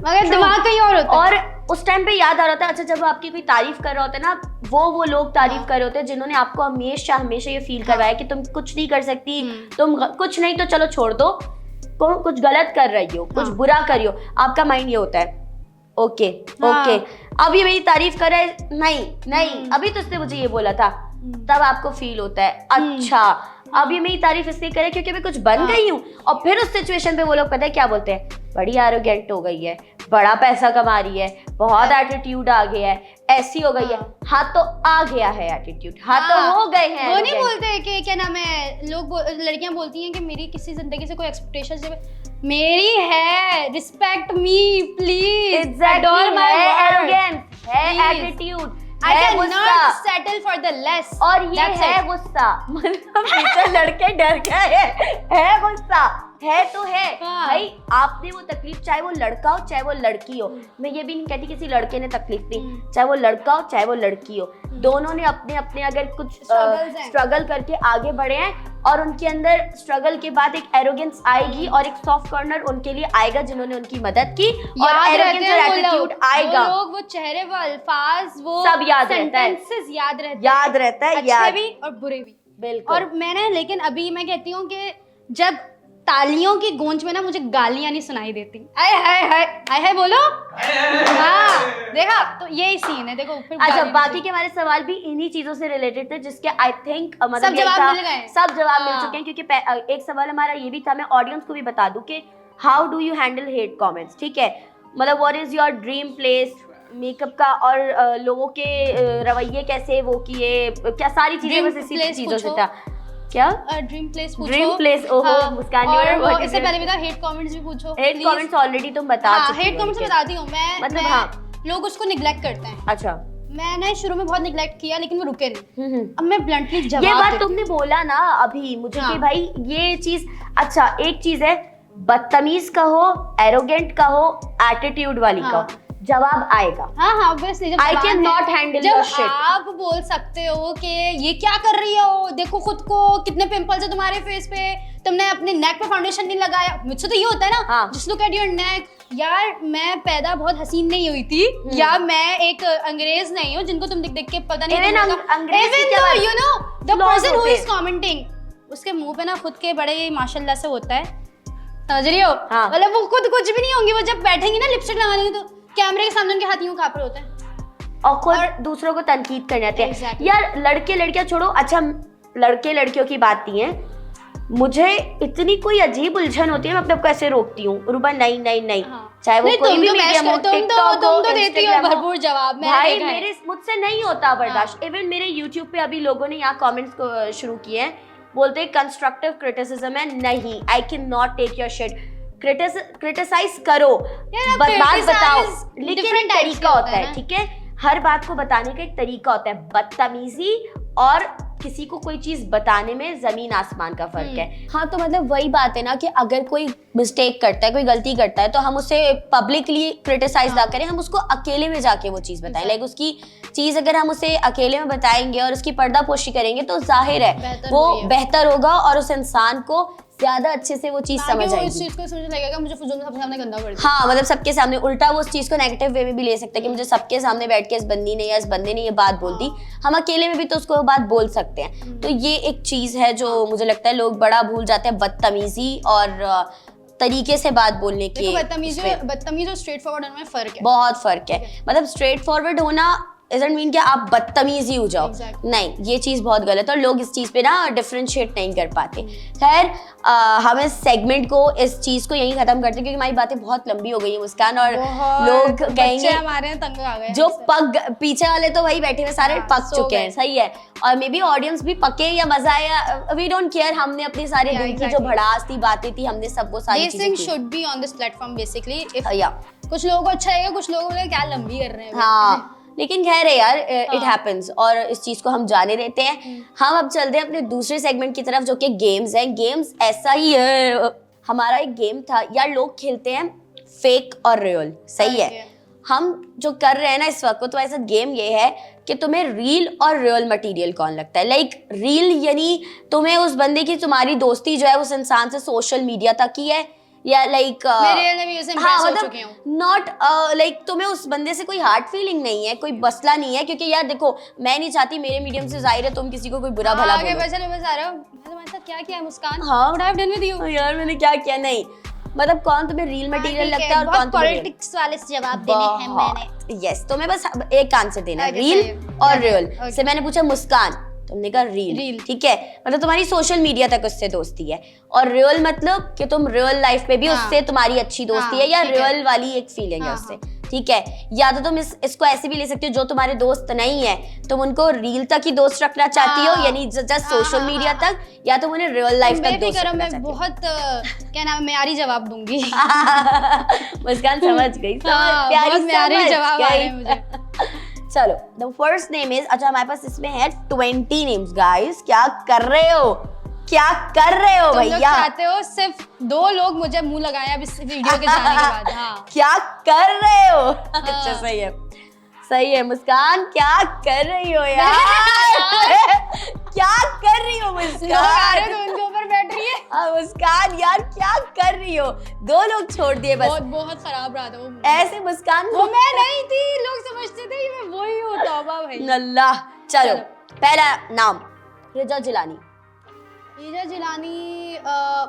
मगर दिमाग कहीं और होता है। और उस टाइम पे याद आ रहा था, अच्छा जब आपकी कोई तारीफ कर रहा होता है ना, वो लोग तारीफ कर रहे होते हैं जिन्होंने आपको हमेशा ये फील करवाया कि तुम कुछ नहीं कर सकती, तुम कुछ नहीं तो चलो छोड़ दो, कुछ गलत कर रही हो, कुछ बुरा कर रही हो, आपका माइंड ये होता है ओके ओके, अब ये मेरी तारीफ कर रहा है, नहीं अभी तो उसने मुझे ये बोला था, तब आपको फील होता है अच्छा अब ये मेरी तारीफ इसलिए करे क्योंकि मैं कुछ बन गई हूँ। और फिर उस सिचुएशन पे वो लोग पता है क्या बोलते हैं, बड़ी एरोगेंट हो गई है, बड़ा पैसा कमा रही है, बहुत एटीट्यूड आ गया है, ऐसी हो गई है। हाँ तो आ गया है एटीट्यूड, हाँ तो हो गए हैं। वो नहीं बोलते कि क्या नाम है, लोग लड़कियां बोलती हैं कि मेरी किसी जिंदगी से कोई एक्सपेक्टेशंस मेरी है, respect me please, adore my arrogance है, attitude I cannot settle for the less। और ये है गुस्सा, मतलब पीछे लड़के डर गए है गुस्सा, है तो है। हाँ। भाई आपने वो तकलीफ, चाहे वो लड़का हो चाहे वो लड़की हो, मैं ये भी नहीं कहती किसी लड़के ने तकलीफ दी, चाहे वो लड़का हो चाहे वो लड़की हो, दोनों ने अपने अपने अगर कुछ स्ट्रगल करके आगे बढ़े हैं, और उनके अंदर स्ट्रगल के बाद एक एरोगेंस आएगी और एक सॉफ्ट कॉर्नर उनके लिए आएगा जिन्होंने उनकी मदद की, और एरोगेंस और एटीट्यूड आएगा। वो लोग, वो चेहरे, वो अल्फाज, वो सब याद रहता है, याद रहता है, अच्छे भी और बुरे भी। बिल्कुल। और मैंने, लेकिन अभी मैं कहती हूँ कि जब तालियों की गूंज में ना मुझे गालियां नहीं सुनाई देती, आय हाय हाय हाय हाय बोलो, हाँ देखा, तो यही सीन है देखो। फिर अच्छा, बाकी के हमारे सवाल भी इन्हीं चीजों से रिलेटेड थे जिसके आई थिंक मतलब सब जवाब मिल गए, सब जवाब मिल चुके हैं। क्योंकि एक सवाल हमारा ये भी था, मैं ऑडियंस को भी बता दूं कि how do you handle hate comments, ठीक है, मतलब what is your dream place makeup का, और लोगों के रवैये कैसे वो किए, क्या सारी चीजें, बस इसी चीजों से था। क्या ड्रीम प्लेस पूछो, ड्रीम प्लेस, ओहो मुस्कान, और इससे पहले भी था हेट कमेंट्स भी पूछो। हेट कमेंट्स ऑलरेडी तुम बता चुकी हो। हेट कमेंट्स बताती हूँ मैं, मतलब हाँ, लोग उसको निगलेक्ट करते हैं। अच्छा, मैंने शुरू में बहुत निगलेक्ट किया लेकिन वो रुके नहीं। अब मैं ब्लंटली जवाब ये बात तुमने बोला ना अभी मुझे कि भाई ये चीज, अच्छा एक चीज है बदतमीज कहो, एरोगेंट कहो, एटीट्यूड वाली कहो, जवाब आएगा। हाँ obviously, I cannot handle your shit। आप बोल सकते हो कि ये क्या कर रही हो, देखो खुद को, कितने पिंपल्स है तुम्हारे फेस पे, तुमने अपने नेक पे फाउंडेशन नहीं लगाया। मुझसे तो ये होता है ना, just look at your neck. यार मैं पैदा बहुत हसीन नहीं हुई थी, या मैं एक अंग्रेज नहीं हूँ जिनको तुम देख के पता नहीं, you know the person who is commenting, उसके मुंह पे ना खुद के बड़े माशाल्लाह से होता है, समझ रही हो, मतलब वो खुद कुछ भी नहीं होंगी, वो जब बैठेंगी ना लिपस्टिक लगाने तो कैमरे के सामने उनके हाथ यूं कांप रहे होते हैं और खुद दूसरों को तनकीद करने आते हैं। exactly। यार लड़के लड़कियां छोड़ो, अच्छा लड़के लड़कियों की बात नहीं है, मुझे इतनी कोई अजीब उलझन होती है, मैं अपने आप को ऐसे रोकती हूँ, रुबा नहीं चाहे वो कोई भी मीडियम हो, टिकटॉक हो, तुम तो देती हो भरपूर जवाब, भाई मेरे मुझसे नहीं होता बर्दाश्त। इवन मेरे यूट्यूब पे अभी लोगों ने यहाँ कमेंट्स को शुरू किए हैं, बोलते हैं कंस्ट्रक्टिव क्रिटिसिज्म है, नहीं, I can not take your shit. Criticize करो, बात बताओ, लेकिन एक तरीका होता है, ठीक है, हर बात को बताने का एक तरीका होता है। बदतमीजी और किसी को कोई चीज बताने में जमीन आसमान का फर्क है। हाँ, तो मतलब वही बात है ना कि अगर कोई मिस्टेक करता है, कोई गलती करता है, तो हम उसे पब्लिकली क्रिटिसाइज ना करें, हम उसको अकेले में जाके वो चीज बताएं। लाइक उसकी चीज अगर हम उसे अकेले में बताएंगे और उसकी पर्दापोशी करेंगे तो जाहिर है वो बेहतर होगा और उस इंसान को ज्यादा अच्छे से वो चीज समझ आएगी। इस चीज को समझने लगेगा मुझे फजूल में सबके सामने गंदा कर दिया। हाँ, मतलब सबके सामने उल्टा वो उस चीज को नेगेटिव वे में भी ले सकता है कि मुझे सबके सामने बैठ के इस बंदी ने या इस बंदे ने ये बात बोल दी। हम अकेले में भी तो उसको बात बोल सकते हैं। तो ये एक चीज है जो मुझे लगता है लोग बड़ा भूल जाते हैं, बदतमीजी और तरीके से बात बोलने के। बदतमीज और स्ट्रेट फॉरवर्ड में फर्क है, बहुत फर्क है। मतलब स्ट्रेट फॉरवर्ड होना doesn't mean कि आप बदतमीज ही हो जाओ। नहीं, ये चीज बहुत गलत है और लोग इस चीज पे ना डिफरेंशिएट नहीं कर पाते। खैर, हम इस सेगमेंट को, इस चीज को यहीं खत्म करते हैं क्योंकि हमारी बातें बहुत लंबी हो गई है मुस्कान, और लोग कहेंगे हमारे तंग आ गए जो पीछे वाले तो वही बैठे हुए सारे पक चुके हैं। सही है, और मे बी ऑडियंस भी पके या मजा आया, वी डोंट केयर। हमने अपनी सारे दिल की जो भड़ास थी, बातें थी, हमने सबको सारी चीजें की। Should be on this platform basically. कुछ लोगों को अच्छा लगेगा, कुछ लोगों को क्या लंबी कर रहे हैं। हाँ, लेकिन खैर है यार, इट हैपेंस, और इस चीज को हम जाने देते हैं। हम अब चलते हैं अपने दूसरे सेगमेंट की तरफ जो कि गेम्स हैं। गेम्स ऐसा ही है, हमारा एक गेम था यार, लोग खेलते हैं फेक और रियल। सही है, हम जो कर रहे हैं ना इस वक्त, तो ऐसा गेम ये है कि तुम्हें रील और रियल मटेरियल कौन लगता है। लाइक रील यानी तुम्हें उस बंदे की, तुम्हारी दोस्ती जो है उस इंसान से सोशल मीडिया तक ही है, या लाइक नॉट लाइक तुम्हें उस बंदे से कोई हार्ट फीलिंग नहीं है, कोई मसला नहीं है। क्योंकि यार देखो, मैं नहीं चाहती मेरे मीडियम से जाहिर है तुम किसी को कोई बुरा भला बोलो। तुम्हारे साथ क्या किया है मुस्कान? हाँ, यार मैंने क्या किया? नहीं, मतलब कौन तुम्हें रील मटेरियल लगता है और कौन पॉलिटिक्स वाले से जवाब देने हैं मैंने। यस, तुम्हें बस एक आंसर देना है, रील और रियल। से मैंने पूछा मुस्कान, तुमने कहा रील। ठीक है, मतलब तुम्हारी सोशल मीडिया तक उससे दोस्ती है। और रियल मतलब कि तुम रियल लाइफ में भी उससे तुम्हारी अच्छी दोस्ती है, या रियल वाली एक फीलिंग है उससे। ठीक है, या तो तुम इसको ऐसे भी ले सकते हो, जो तुम्हारे दोस्त नहीं है तुम उनको रील तक ही दोस्त रखना चाहती हो, यानी जस्ट सोशल मीडिया तक, या तुम उन्हें रियल लाइफ तक दोस्त रखना चाहती हो। मैं बहुत क्या नाम, म्यारी जवाब दूंगी। मुस्कान समझ गई, प्यारी म्यारी जवाब आ रहे हैं मुझे। चलो, द फर्स्ट नेम इज, अच्छा हमारे पास इसमें है 20 नेम्स। गाइस, क्या कर रहे हो, क्या कर रहे हो भैया? चाहते हो सिर्फ 2 लोग मुझे मुंह लगाए अब इस वीडियो के जाने के बाद। हाँ, क्या कर रहे हो? अच्छा, सही है, सही है। मुस्कान, क्या कर रही हो यार? क्या कर रही हो मुस्कान? तो उनके ऊपर बैठ रही है। मुस्कान यार, क्या कर रही हो? 2 लोग छोड़ दिए बस। बहुत खराब रहा था वो। ऐसे मुस्कान, वो मैं नहीं थी, लोग समझते थे कि मैं वही हूँ। तौबा भाई, अल्लाह। चलो, पहला नाम रिजा जिलानी। रिजा जिलानी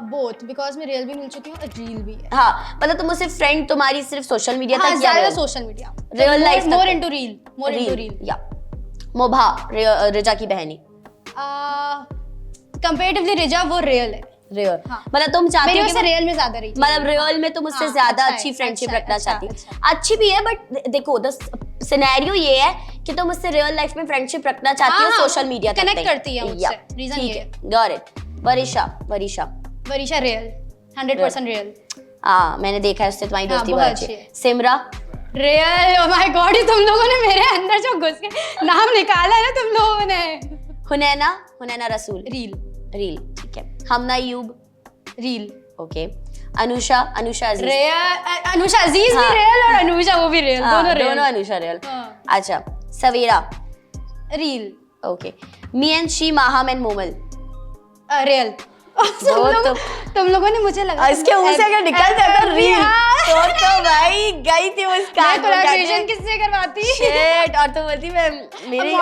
बोथ, बिकॉज मैं रियल भी मिल चुकी हूँ और रील भी है। हाँ, मतलब तुम उससे फ्रेंड तुम्हारी सिर्फ सोशल मीडिया तक, ज्यादा social media, real life more into reel. या मोभा, रिजा की बहनी। कंपैरेटिवली रिजा वो रियल है। रियल, मतलब तुम चाहती हो कि रियल में ज्यादा रही, मतलब रियल में तुम उससे ज्यादा अच्छी फ्रेंडशिप रखना चाहती हो। अच्छी भी है, बट देखो द सिनेरियो ये है कि तुम उससे रियल लाइफ में फ्रेंडशिप रखना चाहती हो, सोशल मीडिया तक कनेक्ट करती है मुझसे। रीजन ये है। Got it. Varisha real, 100% real. हाँ, मैंने देखा है उससे तुम्हारी दोस्ती बहुत अच्छी है। सिमरा रियल। ओह माय गॉड, तुम लोगों ने मेरे अंदर जो घुस के नाम निकाला है ना तुम लोगों ने। हुनैना रसूल, रील। ठीक है। हमना यूब, रील। ओके। अनुषा अजीज, अनुषा अजीज भी रियल और अनुषा वो भी रियल, दोनों अनुषा रियल। अच्छा, Savera, reel. Okay. Me and she, Maham and Momal, real. तुम लोगों ने, मुझे लगा इसके मुंह से अगर निकल जाता रील तो भाई गई थी मुस्कान। कोलैबोरेशन किससे करवाती? शिट। और तो बोलती मैं मेरे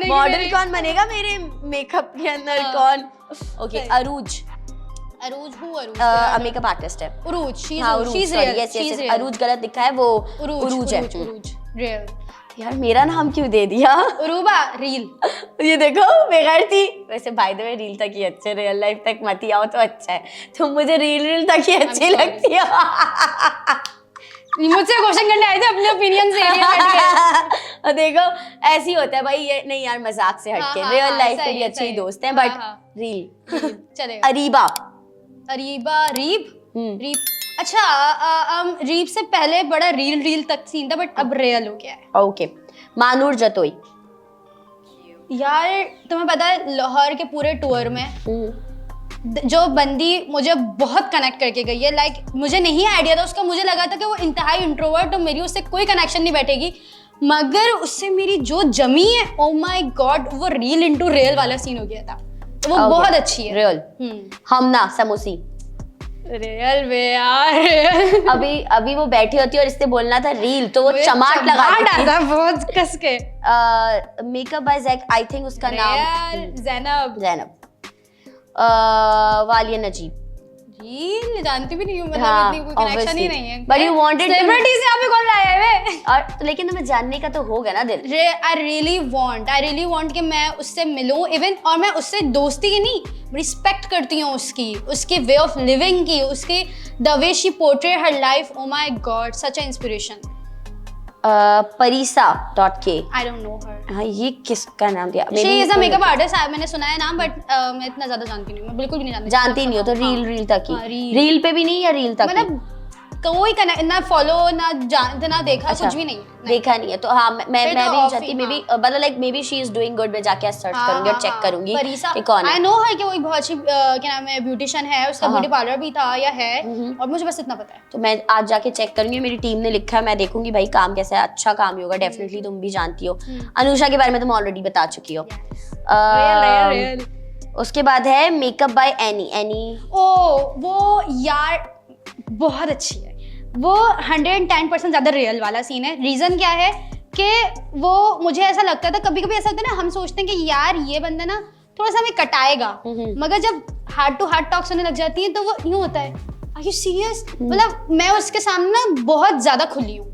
मॉडल कौन बनेगा मेरे मेकअप के अंदर? कौन? ओके। अरूज मेकअप आर्टिस्ट है। उरूज, शी इज रियल। अरूज गलत लिखा है, वो उरूज है। रियल। यार मेरा नाम क्यों दे दिया? उरूबा, रील। ये देखो, बेकार थी। वैसे बाय द वे रील तक ही अच्छे, रियल लाइफ तक मत ही आओ तो अच्छा है। तुम मुझे रील तक ही अच्छी लगती है। मुझसे क्वेश्चन करने आए थे अपने ओपिनियन से। देखो, ऐसी होता है भाई, ये नहीं यार, मजाक से हटके रियल लाइफ में भी अच्छे दोस्त हैं, बट रील चलेगा। रीब। अच्छा, रीब से पहले बड़ा रील तक सीन था, बट अब रियल हो गया है। ओके। मानूर जतोई, यार तुम्हें पता है लाहौर के पूरे टूर में जो बंदी मुझे बहुत कनेक्ट करके गई है, लाइक मुझे नहीं आइडिया था उसका, मुझे लगा था कि वो इंतहाई इंट्रोवर्ट और मेरी उससे कोई कनेक्शन नहीं बैठेगी, मगर उससे मेरी जो जमी है, ओ माय गॉड, वो रियल इनटू रियल वाला सीन हो गया था। तो वो बहुत अच्छी है। रियल हमना समोसी रियल में यार अभी वो बैठी होती है और इससे बोलना था रील, तो वो चमाट लगाती था बहुत कस के। Makeup by Jack, I think उसका नाम ज़ैनब वालिया नजीब। रील जानती भी नहीं हूँ, मतलब इतनी कोई कनेक्शन ही नहीं है। बट यू वांटेड सेलिब्रिटीज यहाँ पे कौन लाया है और लेकिन तुम्हें जानने का तो होगा ना दिल। आई रियली वांट कि मैं उससे मिलूं इवन, और मैं उससे दोस्ती ही नहीं, रिस्पेक्ट करती हूँ उसकी वे ऑफ लिविंग की, उसकी the way she portray her life. Oh my god, such a inspiration. Parisa.k I don't know her. हाँ, ये किसका नाम दिया? She is a makeup artist, मैंने सुना है नाम, बट मैं इतना ज्यादा जानती नहीं, मैं बिल्कुल भी नहीं जानती नहीं हो तो रील तक ही, रील पे भी नहीं या रील तक मतलब कोई कनेक्ट ना, फॉलो ना जानते ना देखा, कुछ भी नहीं देखा नहीं है। तो हाँ, मैं भी नहीं चाहती, मे बी मतलब like may be she is doing good. मैं जाके सर्च करूंगी और चेक करूंगी कि कौन है। आई नो हर कि वो एक बहुत अच्छी क्या नाम है ब्यूटिशियन है, उसका ब्यूटी पार्लर भी था या है, और मुझे बस इतना पता है। तो मैं आज जाके चेक करूंगी, मेरी टीम ने लिखा है, मैं देखूंगी भाई काम कैसा है। अच्छा काम ही होगा डेफिनेटली, तुम भी जानती हो। अनुषा के बारे में तुम ऑलरेडी बता चुकी हो। उसके बाद है मेकअप बाय एनी। ओ वो यार बहुत अच्छी है, वो 110% ज्यादा रियल वाला सीन है। रीजन क्या है कि वो मुझे ऐसा लगता था, कभी कभी ऐसा लगता है ना, हम सोचते हैं कि यार ये बंदा ना थोड़ा सा हमें कटाएगा, मगर जब हार्ट टू हार्ट टॉक्स होने लग जाती है तो वो यूं होता है, आर यू सीरियस? मतलब मैं उसके सामने ना बहुत ज्यादा खुली हूँ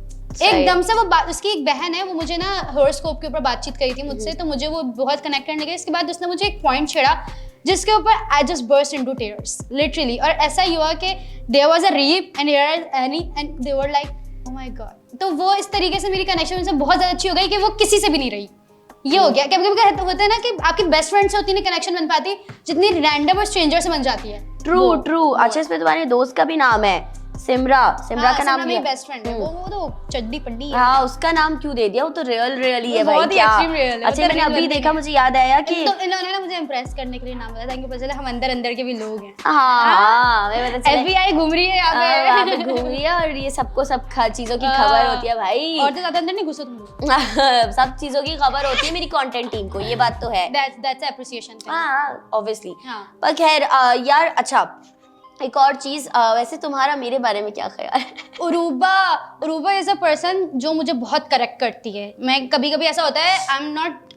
एकदम से। वो उसकी एक बहन है, वो मुझे ना हॉरोस्कोप के ऊपर बातचीत करी थी मुझसे, तो मुझे वो बहुत कनेक्ट करने लगी। इसके बाद उसने मुझे एक पॉइंट छेड़ा जिसके ऊपर I just burst into tears literally, और ऐसा ही हुआ कि there was a reap and here is any and they were like oh my god. तो वो इस तरीके से मेरी कनेक्शन उनसे बहुत ज्यादा अच्छी हो गई कि वो किसी से भी नहीं रही। ये हो गया। कभी कभी होता है ना कि आपकी बेस्ट फ्रेंड से उतनी कनेक्शन बन पाती जितनी रैंडम और स्ट्रेंजर से बन जाती है। ट्रू। अच्छा, इसमें तुम्हारे दोस्त का भी नाम है सिमरा का नाम मेरी बेस्ट फ्रेंड है। वो तो चड्डी पड्डी है। हाँ, उसका नाम क्यों दे दिया? वो तो रियल ही है भाई। क्या अच्छा, मैंने अभी देखा, मुझे याद आया कि इन्होंने ना मुझे इंप्रेस करने के लिए नाम बताया, ताकि पता चले हम अंदर के भी लोग हैं। हाँ, मैं पता चला FBI घूम रही है यहाँ पे घूम रही है, और ये सबको सब चीजों की खबर होती है भाई। और तो ज्यादा अंदर नहीं घुसो तुम। सब चीजों की खबर होती है मेरी कंटेंट टीम को, ये बात तो है। That's appreciation। हाँ, ऑब्वियसली। पर खैर यार, अच्छा एक और चीज, वैसे तुम्हारा मेरे बारे में क्या ख्याल है? उरूबा इज अ पर्सन जो मुझे बहुत करेक्ट करती है। मैं कभी ऐसा होता है, I am not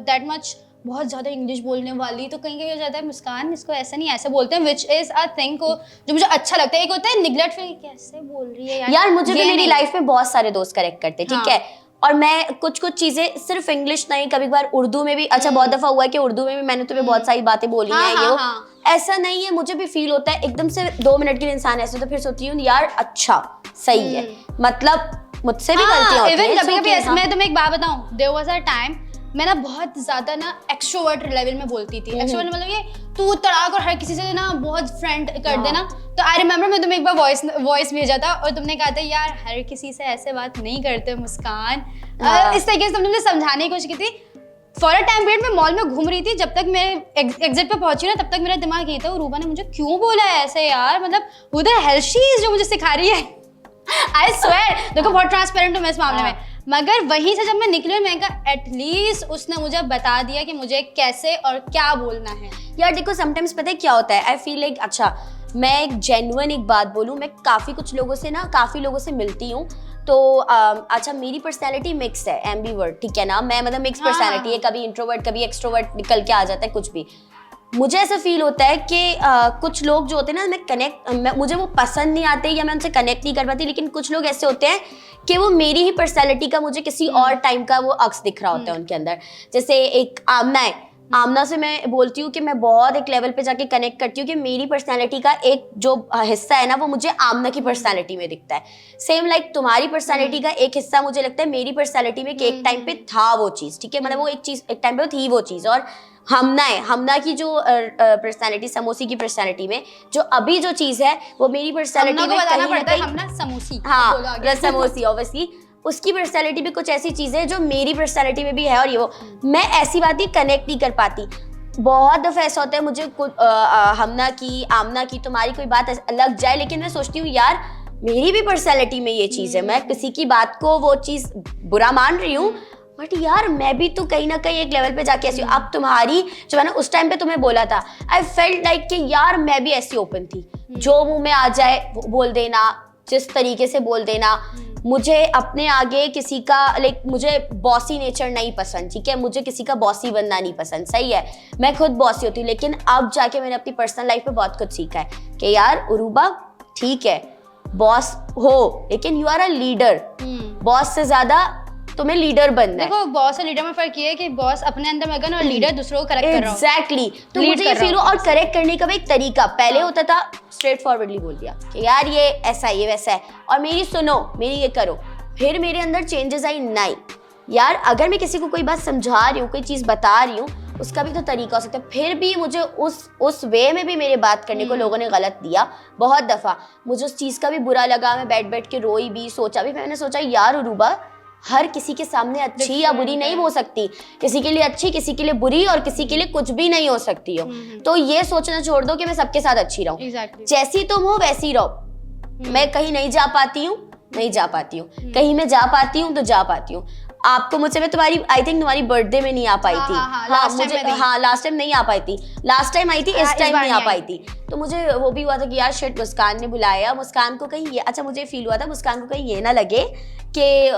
that much बहुत ज्यादा इंग्लिश बोलने वाली, तो कहीं हो जाता है मुस्कान इसको ऐसा नहीं ऐसे बोलते हैं, विच इज अ थिंग को जो मुझे अच्छा लगता है। एक होता है निगलेक्ट फील, कैसे बोल रही है यार मुझे भी मेरी लाइफ में बहुत सारे दोस्त करेक्ट करते हैं, ठीक है, और मैं कुछ चीजें सिर्फ इंग्लिश नहीं, कभी बार उर्दू में भी। अच्छा, बहुत दफा हुआ है कि उर्दू में भी मैंने तुम्हें बहुत सारी बातें बोली हैं, ये वो ऐसा नहीं है। मुझे भी फील होता है एकदम से 2 मिनट के लिए इंसान ऐसे, तो फिर सोचती हूँ यार अच्छा सही है, मतलब मुझसे भी गलतियां होती हैं। कभी मैं तुम्हें एक बात बताऊं, देयर वाज अ टाइम मैं ना बहुत ज्यादा ना एक्सट्रोवर्ट लेवल में बोलती थी। एक्सट्रोवर्ट मतलब ये तू तड़ाक और हर किसी से ना बहुत फ्रेंड कर देना। तो आई रिमेम्बर मैं तुम्हें एक बार वॉइस भेजा था और तुमने कहा था यार हर किसी से ऐसे बात नहीं करते मुस्कान। इस तरीके से तुमने मुझे समझाने की कोशिश की थी। फॉर अ टाइम पीरियड मैं मॉल में घूम रही थी, जब तक मैं एग्जिट पे पहुंची ना, तब तक मेरा दिमाग ये था, रूबा ने मुझे क्यों बोला है ऐसे यार, मतलब who the hell she is जो मुझे सिखा रही है। आई स्वेयर, देखो बहुत ट्रांसपेरेंट हूँ मैं इस मामले में। मगर वहीं से जब मैं निकली, मैंने कहा एटलीस्ट उसने मुझे बता दिया कि मुझे कैसे और क्या बोलना है। यार देखो, समटाइम्स पता है क्या होता है, आई फील लाइक, अच्छा मैं एक जेन्युइन एक बात बोलूँ, मैं काफ़ी काफ़ी लोगों से मिलती हूँ, तो अच्छा मेरी पर्सनैलिटी मिक्स है, एम्बीवर्ट, ठीक है ना, मैं मतलब मिक्स पर्सनैलिटी है, कभी इंट्रोवर्ट कभी एक्सट्रोवर्ट निकल के आ जाता है कुछ भी। मुझे ऐसा फील होता है कि कुछ लोग जो होते हैं ना, मुझे वो पसंद नहीं आते या मैं उनसे कनेक्ट नहीं कर पाती, लेकिन कुछ लोग ऐसे होते हैं कि वो मेरी ही पर्सनैलिटी का मुझे किसी और टाइम का वो अक्स दिख रहा होता है उनके अंदर। जैसे एक आमना है, आमना से मैं बोलती हूँ कि मैं बहुत एक लेवल पे जाके कनेक्ट करती हूँ कि मेरी पर्सनैलिटी का एक जो हिस्सा है ना, वो मुझे आमना की पर्सनैलिटी में दिखता है। सेम लाइक तुम्हारी पर्सनैलिटी का एक हिस्सा मुझे लगता है मेरी पर्सनैलिटी में कि एक टाइम पे था वो चीज़, ठीक है, मतलब वो एक टाइम पे थी वो चीज़। और हमना की जो पर्सनैलिटी, समोसी की पर्सनैलिटी में जो अभी जो चीज़ है वो मेरी पर्सनैलिटी में बताना पड़ता है, हमना समोसी। हाँ, समोसी ऑब्वियसली, उसकी पर्सनैलिटी भी कुछ ऐसी चीजें हैं जो मेरी पर्सनैलिटी में भी है और ये वो मैं ऐसी बातें कनेक्ट नहीं कर पाती। बहुत दफा ऐसा होता है मुझे हमना की आमना की तुम्हारी कोई बात लग जाए, लेकिन मैं सोचती हूँ यार मेरी भी पर्सनैलिटी में ये चीज़ है, मैं किसी की बात को वो चीज़ बुरा मान रही हूँ बट यार मैं भी तो कहीं ना कहीं एक लेवल पे जाके ऐसी हूँ। अब तुम्हारी जो मैंने उस टाइम पे तुम्हें बोला था, आई फेल्ट लाइक कि यार मैं भी ऐसी ओपन थी, जो मुंह में आ जाए बोल देना, जिस तरीके से बोल देना। मुझे अपने आगे किसी का लाइक मुझे बॉसी नेचर नहीं पसंद, ठीक है, मुझे किसी का बॉसी बनना नहीं पसंद, सही है, मैं खुद बॉसी होती हूँ। लेकिन अब जाके मैंने अपनी पर्सनल लाइफ में बहुत कुछ सीखा है कि यार उरूबा ठीक है बॉस हो, लेकिन you are a leader, boss से ज्यादा तुम्हें लीडर बनना है। देखो बॉस और लीडर में फर्क ये है कि बॉस अपने अंदर मगन और लीडर दूसरों को करेक्ट कर रहा हो। एग्जैक्टली, तो मुझे ये फील हुआ और करेक्ट करने का भी एक तरीका पहले होता था स्ट्रेट फॉरवर्डली बोल दिया कि यार ये ऐसा है ये वैसा है और मेरी सुनो मेरी ये करो, फिर मेरे अंदर चेंजेस आई। नहीं यार अगर मैं किसी को कोई बात समझा रही हूँ, कोई चीज़ बता रही हूँ, उसका भी तो तरीका हो सकता है। फिर भी मुझे उस वे में भी मेरे बात करने को लोगों ने गलत दिया बहुत दफ़ा, मुझे उस चीज़ का भी बुरा लगा, मैं बैठ के रोई भी, सोचा भी। मैंने सोचा यार उरूबा हर किसी के सामने अच्छी या बुरी नहीं हो सकती, किसी के लिए अच्छी किसी के लिए बुरी और किसी के लिए कुछ भी नहीं हो सकती हो। तो ये सोचना छोड़ दो कि मैं सबके साथ अच्छी रहूं, जैसी तुम हो वैसी रहो। मैं कहीं नहीं जा पाती हूँ, नहीं जा पाती हूँ, कहीं मैं जा पाती हूँ तो जा पाती हूँ। आपको मुझसे मैं तुम्हारी आई थिंक तुम्हारी बर्थडे में नहीं आ पाई थी, लास्ट टाइम नहीं आ पाई थी, लास्ट टाइम आई थी, इस टाइम नहीं आ पाई थी। तो मुझे वो भी हुआ था कि यार शिट मुस्कान ने बुलाया, मुस्कान को कहीं ये अच्छा मुझे फील हुआ था मुस्कान को कहीं ये ना लगे कि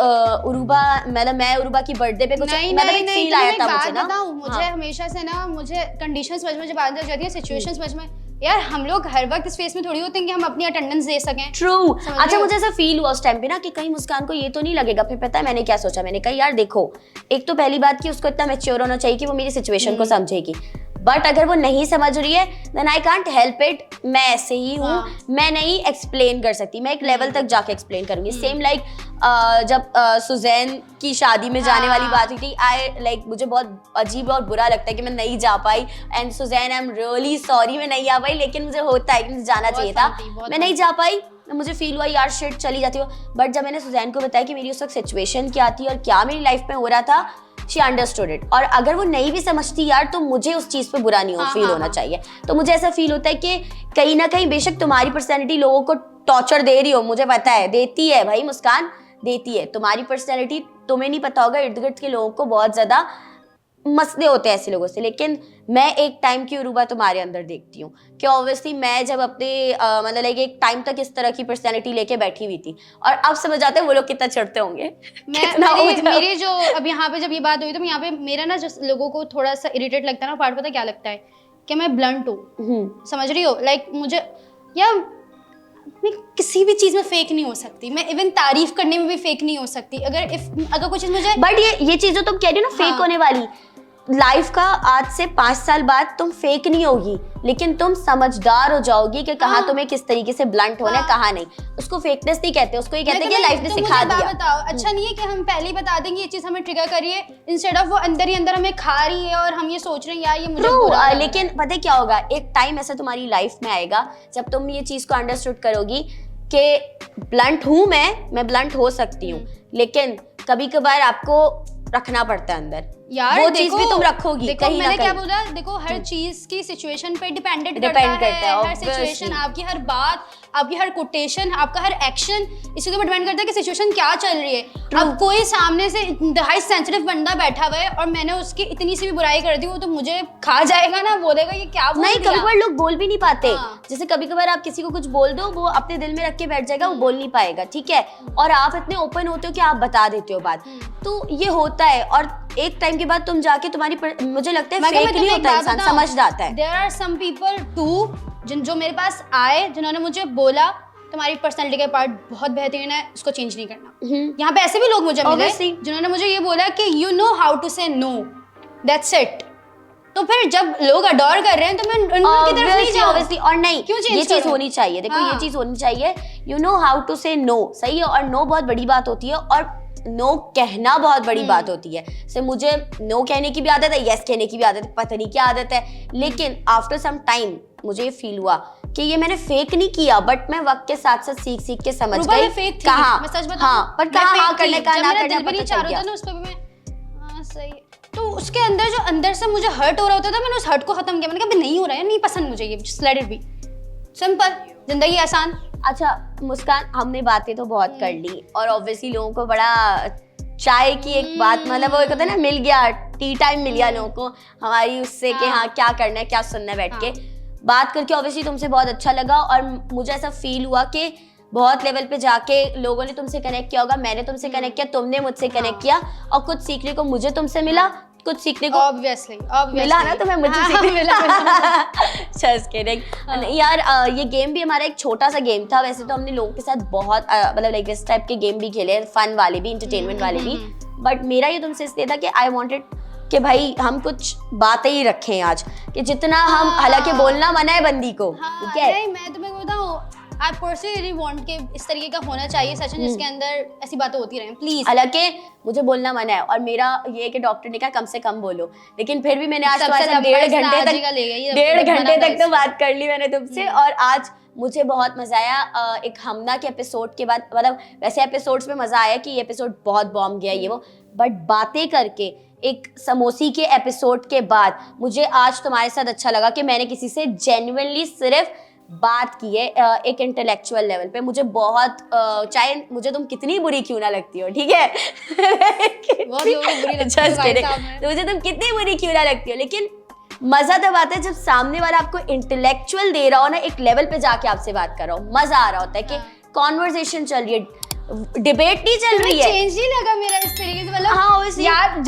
उरूबा मतलब मैं उरूबा की बर्थडे पे कुछ मतलब एक फील आया था मुझे ना। मुझे हमेशा से ना मुझे कंडीशन समझ में जब आ जाती है, सिचुएशन समझ में, यार हम लोग हर वक्त इस फेस में थोड़ी होते हैं कि हम अपनी अटेंडेंस दे सकें। ट्रू। अच्छा मुझे ऐसा फील हुआ उस टाइम पे ना कि कहीं मुस्कान को ये तो नहीं लगेगा। फिर पता है मैंने क्या सोचा, मैंने कहा यार देखो एक तो पहली बात कि उसको इतना मैच्योर होना चाहिए कि वो मेरी सिचुएशन को समझेगी, बट अगर वो नहीं समझ रही है then I can't help it, मैं ऐसे ही हूँ, मैं नहीं एक्सप्लेन कर सकती, मैं एक लेवल तक जाके एक्सप्लेन करूंगी। सेम लाइक जब सुजैन की शादी में जाने वाली बात हुई थी, आई लाइक मुझे बहुत अजीब और बुरा लगता है कि मैं नहीं जा पाई and Suzanne I am really sorry मैं नहीं आ पाई, लेकिन मुझे होता है कि मुझे जाना चाहिए था, मैं नहीं जा पाई। मुझे फील हुआ यार शिट चली जाती हो, बट जब मैंने सुजैन को बताया कि मेरी उस वक्त सिचुएशन क्या थी और क्या मेरी लाइफ में हो रहा था, शी अंडरस्टूड इट। और अगर वो नहीं भी समझती यार तो मुझे उस चीज़ पे बुरा नहीं फील होना चाहिए। तो मुझे ऐसा फील होता है कि कहीं ना कहीं बेशक तुम्हारी पर्सनैलिटी लोगों को टॉर्चर दे रही हो, मुझे पता है देती है भाई मुस्कान, देती है। तुम्हारी पर्सनैलिटी तुम्हें नहीं पता होगा, इर्द गिर्द के लोगों को बहुत ज़्यादा मसले होते हैं ऐसे लोगों से, लेकिन मैं एक टाइम की उरूबा तुम्हारे अंदर देखती हूँ कि ऑब्वियसली मैं जब अपने मतलब लाइक एक टाइम तक इस तरह की पर्सनैलिटी लेके बैठी हुई थी और अब समझ आते हैं वो लोग कितना चढ़ते होंगे। मेरी जो अब यहाँ पे जब ये बात हुई तो यहाँ पे मेरा ना जो लोगों को थोड़ा सा इरिटेट लगता है ना पार्ट, पता क्या लगता है कि मैं ब्लंट हूँ, समझ रही हो, लाइक मुझे या मैं किसी भी चीज में फेक नहीं हो सकती, मैं इवन तारीफ करने में भी फेक नहीं हो सकती। अगर कुछ चीज मुझे बट ये चीज जो तुम कह रही हो ना फेक होने वाली, लाइफ का आज से 5 साल बाद तुम फेक नहीं होगी, लेकिन तुम समझदार हो जाओगी कि कहाँ तुम्हें किस तरीके से ब्लंट होना है कहाँ नहीं। उसको फेकनेस नहीं कहते, उसको ये कहते हैं कि लाइफ ने सिखा दिया। बताओ अच्छा नहीं है कि हम पहले ही बता देंगे ये चीज हमें ट्रिगर करिए, इंस्टेड ऑफ वो अंदर ही अंदर हमें खा रही है और हम ये सोच रहे हैं यार ये मुझे बुरा लग रहा है। लेकिन पता है क्या होगा, एक टाइम ऐसा तुम्हारी लाइफ में आएगा जब तुम ये चीज को अंडरस्टूड करोगी कि ब्लंट हूँ मैं ब्लंट हो सकती हूँ, लेकिन कभी कभार आपको रखना पड़ता है अंदर यार, वो चीज भी तुम रखोगी। देखो मैंने क्या बोला, देखो हर चीज की सिचुएशन पे डिपेंड करता है। हर सिचुएशन, आपकी हर बात, आपकी हर कोटेशन, आपका हर एक्शन इसके ऊपर डिपेंड करता है कि सिचुएशन क्या चल रही है। अब कोई सामने से इंतहाई सेंसिटिव बंदा बैठा हुआ है और मैंने उसकी इतनी सी भी बुराई कर दी, वो तो मुझे खा जाएगा ना, बोलेगा ये क्या बोल नहीं। कभी कभार लोग बोल भी नहीं पाते, जैसे कभी कभार आप किसी को कुछ बोल दो, वो अपने दिल में रख के बैठ जाएगा, वो बोल नहीं पाएगा, ठीक है, और आप इतने ओपन होते हो कि आप बता देते हो बात, तो ये होता है। और एक टाइम के बाद तुम जाके तुम्हारी मुझे लगता है फेक नहीं होता, इंसान समझ जाता है। There are some people too जो मेरे पास आए, जिन्होंने मुझे बोला तुम्हारी पर्सनालिटी का पार्ट बहुत बेहतरीन है, उसको चेंज नहीं करना। यहाँ पे ऐसे भी लोग मुझे मिले जिन्होंने मुझे ये बोला कि यू नो हाउ टू से नो, दैट्स इट। तो फिर जब लोग अडोर कर रहे हैं तो मैं उनकी तरफ नहीं जाऊँ। और नहीं, ये चीज होनी चाहिए, देखो ये चीज होनी चाहिए, यू नो हाउ टू से नो, सही है। और नो बहुत बड़ी बात होती है और नो कहना बहुत बड़ी बात होती है। से मुझे नो कहने की भी आदत है, यस कहने की भी आदत है, पता नहीं क्या आदत है, लेकिन आफ्टर सम टाइम मुझे ये फील हुआ कि ये मैंने फेक नहीं किया, बट मैं वक्त के साथ साथ सीख के समझ रूबा गई मैं फेक थी, कहाँ मैं सच बताऊं, हाँ, पर कहाँ हाँ करने का ना करने का पता चल गया ना, उस पे भी मैं हाँ सही है। तो उसके अंदर जो अंदर से मुझे हर्ट हो रहा होता था, मैंने उस हर्ट को खत्म किया। मैंने कहा नहीं हो रहा है, नहीं पसंद मुझे ये, just let it be, simple, जिंदगी आसान। अच्छा मुस्कान, हमने बातें तो बहुत कर ली और ऑब्वियसली लोगों को बड़ा चाय की एक बात, मतलब वो कहते हैं ना, मिल गया, टी टाइम मिल गया लोगों को हमारी उससे कि हाँ क्या करना है, क्या सुनना है बैठ के। बात करके ऑब्वियसली तुमसे बहुत अच्छा लगा और मुझे ऐसा फील हुआ कि बहुत लेवल पे जाके लोगों ने तुमसे कनेक्ट किया होगा, मैंने तुमसे कनेक्ट किया, तुमने मुझसे कनेक्ट किया और कुछ सीखने को मुझे तुमसे मिला, कुछ सीखने को ऑब्वियसली मिला ना तुम्हें मुझे सीखने मिला। जस्ट किडिंग यार, ये गेम भी हमारा एक छोटा सा गेम था। वैसे तो हमने लोगों के साथ बहुत मतलब लाइक इस टाइप के गेम भी खेले, फन वाले भी, इंटरटेनमेंट वाले भी, बट मेरा ये तुमसे इसलिए था कि आई वांटेड कि भाई हम कुछ बातें ही रखें आज, कि जितना हम, हालांकि बोलना मना है बंदी को, ठीक है। नहीं मैं तुम्हें बताऊं, आई पर्सनली वांट के इस तरीके का होना चाहिए सेशन जिसके अंदर ऐसी बातें होती रहें, प्लीज। हालांकि मुझे बोलना मना है और मेरा ये है कि डॉक्टर ने कहा कम से कम बोलो, लेकिन फिर भी मैंने आज तुम्हारे 1.5 घंटे तक तो बात कर ली मैंने तुमसे। और आज मुझे बहुत मजा आया एक हमना के एपिसोड के बाद, मतलब वैसे एपिसोड्स में मजा आया कि ये एपिसोड बहुत बॉम्ब गया ये वो, बट बातें करके एक समोसी के एपिसोड के बाद मुझे आज तुम्हारे साथ अच्छा लगा कि मैंने किसी से जेन्युइनली सिर्फ बात की है एक इंटेलेक्चुअल लेवल पे। मुझे बहुत चाहे मुझे तुम कितनी बुरी क्यों ना लगती हो, ठीक है, तो मुझे तुम कितनी बुरी क्यों ना लगती हो, लेकिन मजा तब आता है जब सामने वाला आपको इंटेलेक्चुअल दे रहा हो ना, एक लेवल पे जाके आपसे बात कर रहा हो, मजा आ रहा होता है कि कॉन्वर्सेशन चल रही है, डिबेट नहीं चल रही है। चेंज नहीं लगा मेरा इस तरीके से, मतलब हाँ यार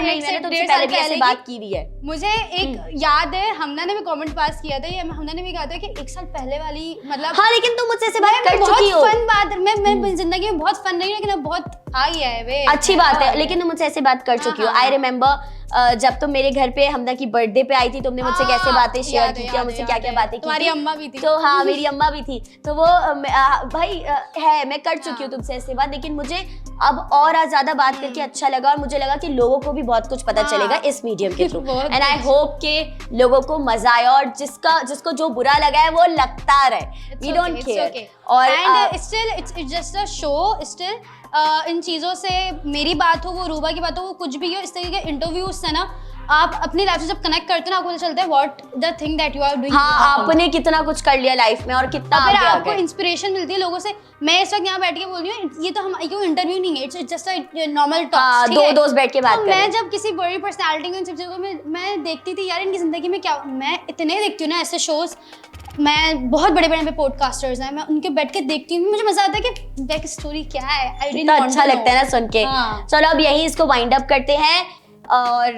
नहीं मैंने तुमसे पहले भी ऐसे बात की हुई है। मुझे एक याद है, हमना ने भी कमेंट पास किया था, या हमना ने भी कहा था कि 1 साल पहले वाली, मतलब हाँ, लेकिन तुम मुझसे ऐसे बात कर चुकी हो। बहुत फन बात, मैं जिंदगी में बहुत फन नहीं, लेकिन अब बहुत आई है वे, अच्छी बात है, लेकिन तुम मुझसे ऐसे बात कर चुकी हो। आई रिमेम्बर जब तुम मेरे घर पे हमदा की बर्थडे पे आई थी, तुमने मुझसे कैसे बातें शेयर की थी और मुझसे क्या क्या बातें की, तुम्हारी अम्मा भी थी। तो हाँ मेरी अम्मा भी थी, तो वो भाई है, मैं कर चुकी हूँ तुमसे ऐसे बात, लेकिन मुझे अब और ज्यादा बात करके अच्छा लगा और मुझे लगा कि लोगों को भी बहुत कुछ पता चलेगा इस मीडियम के थ्रू, एंड आई होप के लोगों को मजा आया और जिसको जो बुरा लगा है वो लगता रहे, वी डोंट केयर। और still it's just a show, still in चीज़ों से मेरी बात हो, वो रूबा की बात हो, वो कुछ भी हो, इस तरीके के इंटरव्यूज से ना आप अपनी लाइफ से जब कनेक्ट करते हो ना, आपको पता चलता है what the thing that you are doing. हाँ, आपने कितना कुछ कर लिया लाइफ में और कितना फिर आपको इंस्पिरेशन मिलती है लोगों से। मैं इस वक्त यहाँ बैठ के बोल रही हूँ, ये तो हम ये इंटरव्यू नहीं है, it's just a normal talk, दो दोस्त बैठ के बात कर रहे हैं। मैं जब किसी बड़ी पर्सनालिटी को इन सब चीज़ों में मैं देखती थी, यार इनकी जिंदगी में क्या, मैं इतने देखती हूँ ना ऐसे शोज, मैं बहुत बड़े बड़े पॉडकास्टर्स हैं, मैं उनके बैठ के देखती हूँ, मुझे मजा आता है कि बैक स्टोरी क्या है, इतना अच्छा लगता है ना सुन के। चलो अब यही इसको वाइंड अप करते हैं और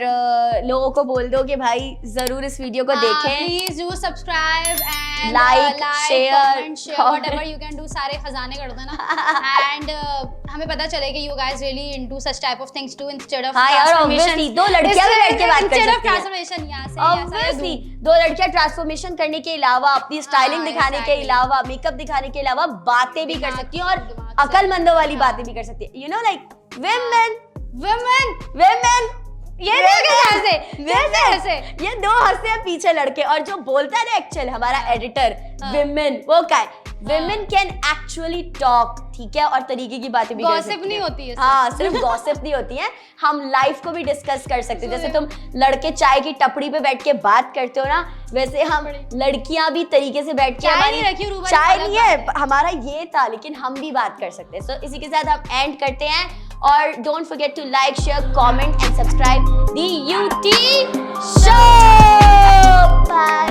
लोगों को बोल दो कि भाई जरूर इस वीडियो को देखें, please do subscribe and like share whatever you can do, सारे खजाने कर देना, एंड हमें पता चले कि you guys really into such type of things too, instead of transformation. दो लड़कियां भी बैठ के बात कर सकती हैं, ट्रांसफॉर्मेशन यहां से ऑब्वियसली दो लड़कियां ट्रांसफॉर्मेशन करने के अलावा, अपनी स्टाइलिंग दिखाने के अलावा, मेकअप दिखाने के अलावा बातें भी कर सकती हैं और अकलमंदों वाली बातें भी कर सकती हैं, यू नो लाइक women ये दो हंसे हैं पीछे लड़के, और जो बोलता है ना एक्चुअल हमारा एडिटर, विमेन, वो क्या है, विमेन कैन एक्चुअली टॉक, ठीक है, और तरीके की बातें भी कर सकती हैं। गॉसिप नहीं होती है, हाँ सिर्फ गॉसिप नहीं होती है, हम लाइफ को भी डिस्कस कर सकते हैं। जैसे तुम लड़के चाय की टपड़ी पे बैठ के बात करते हो ना, वैसे हम लड़कियां भी तरीके से बैठ के, हमारी चाय नहीं है, हमारा ये था, लेकिन हम भी बात कर सकते हैं। सो इसी के साथ हम एंड करते हैं और don't forget to like share comment and subscribe the UT show. Bye.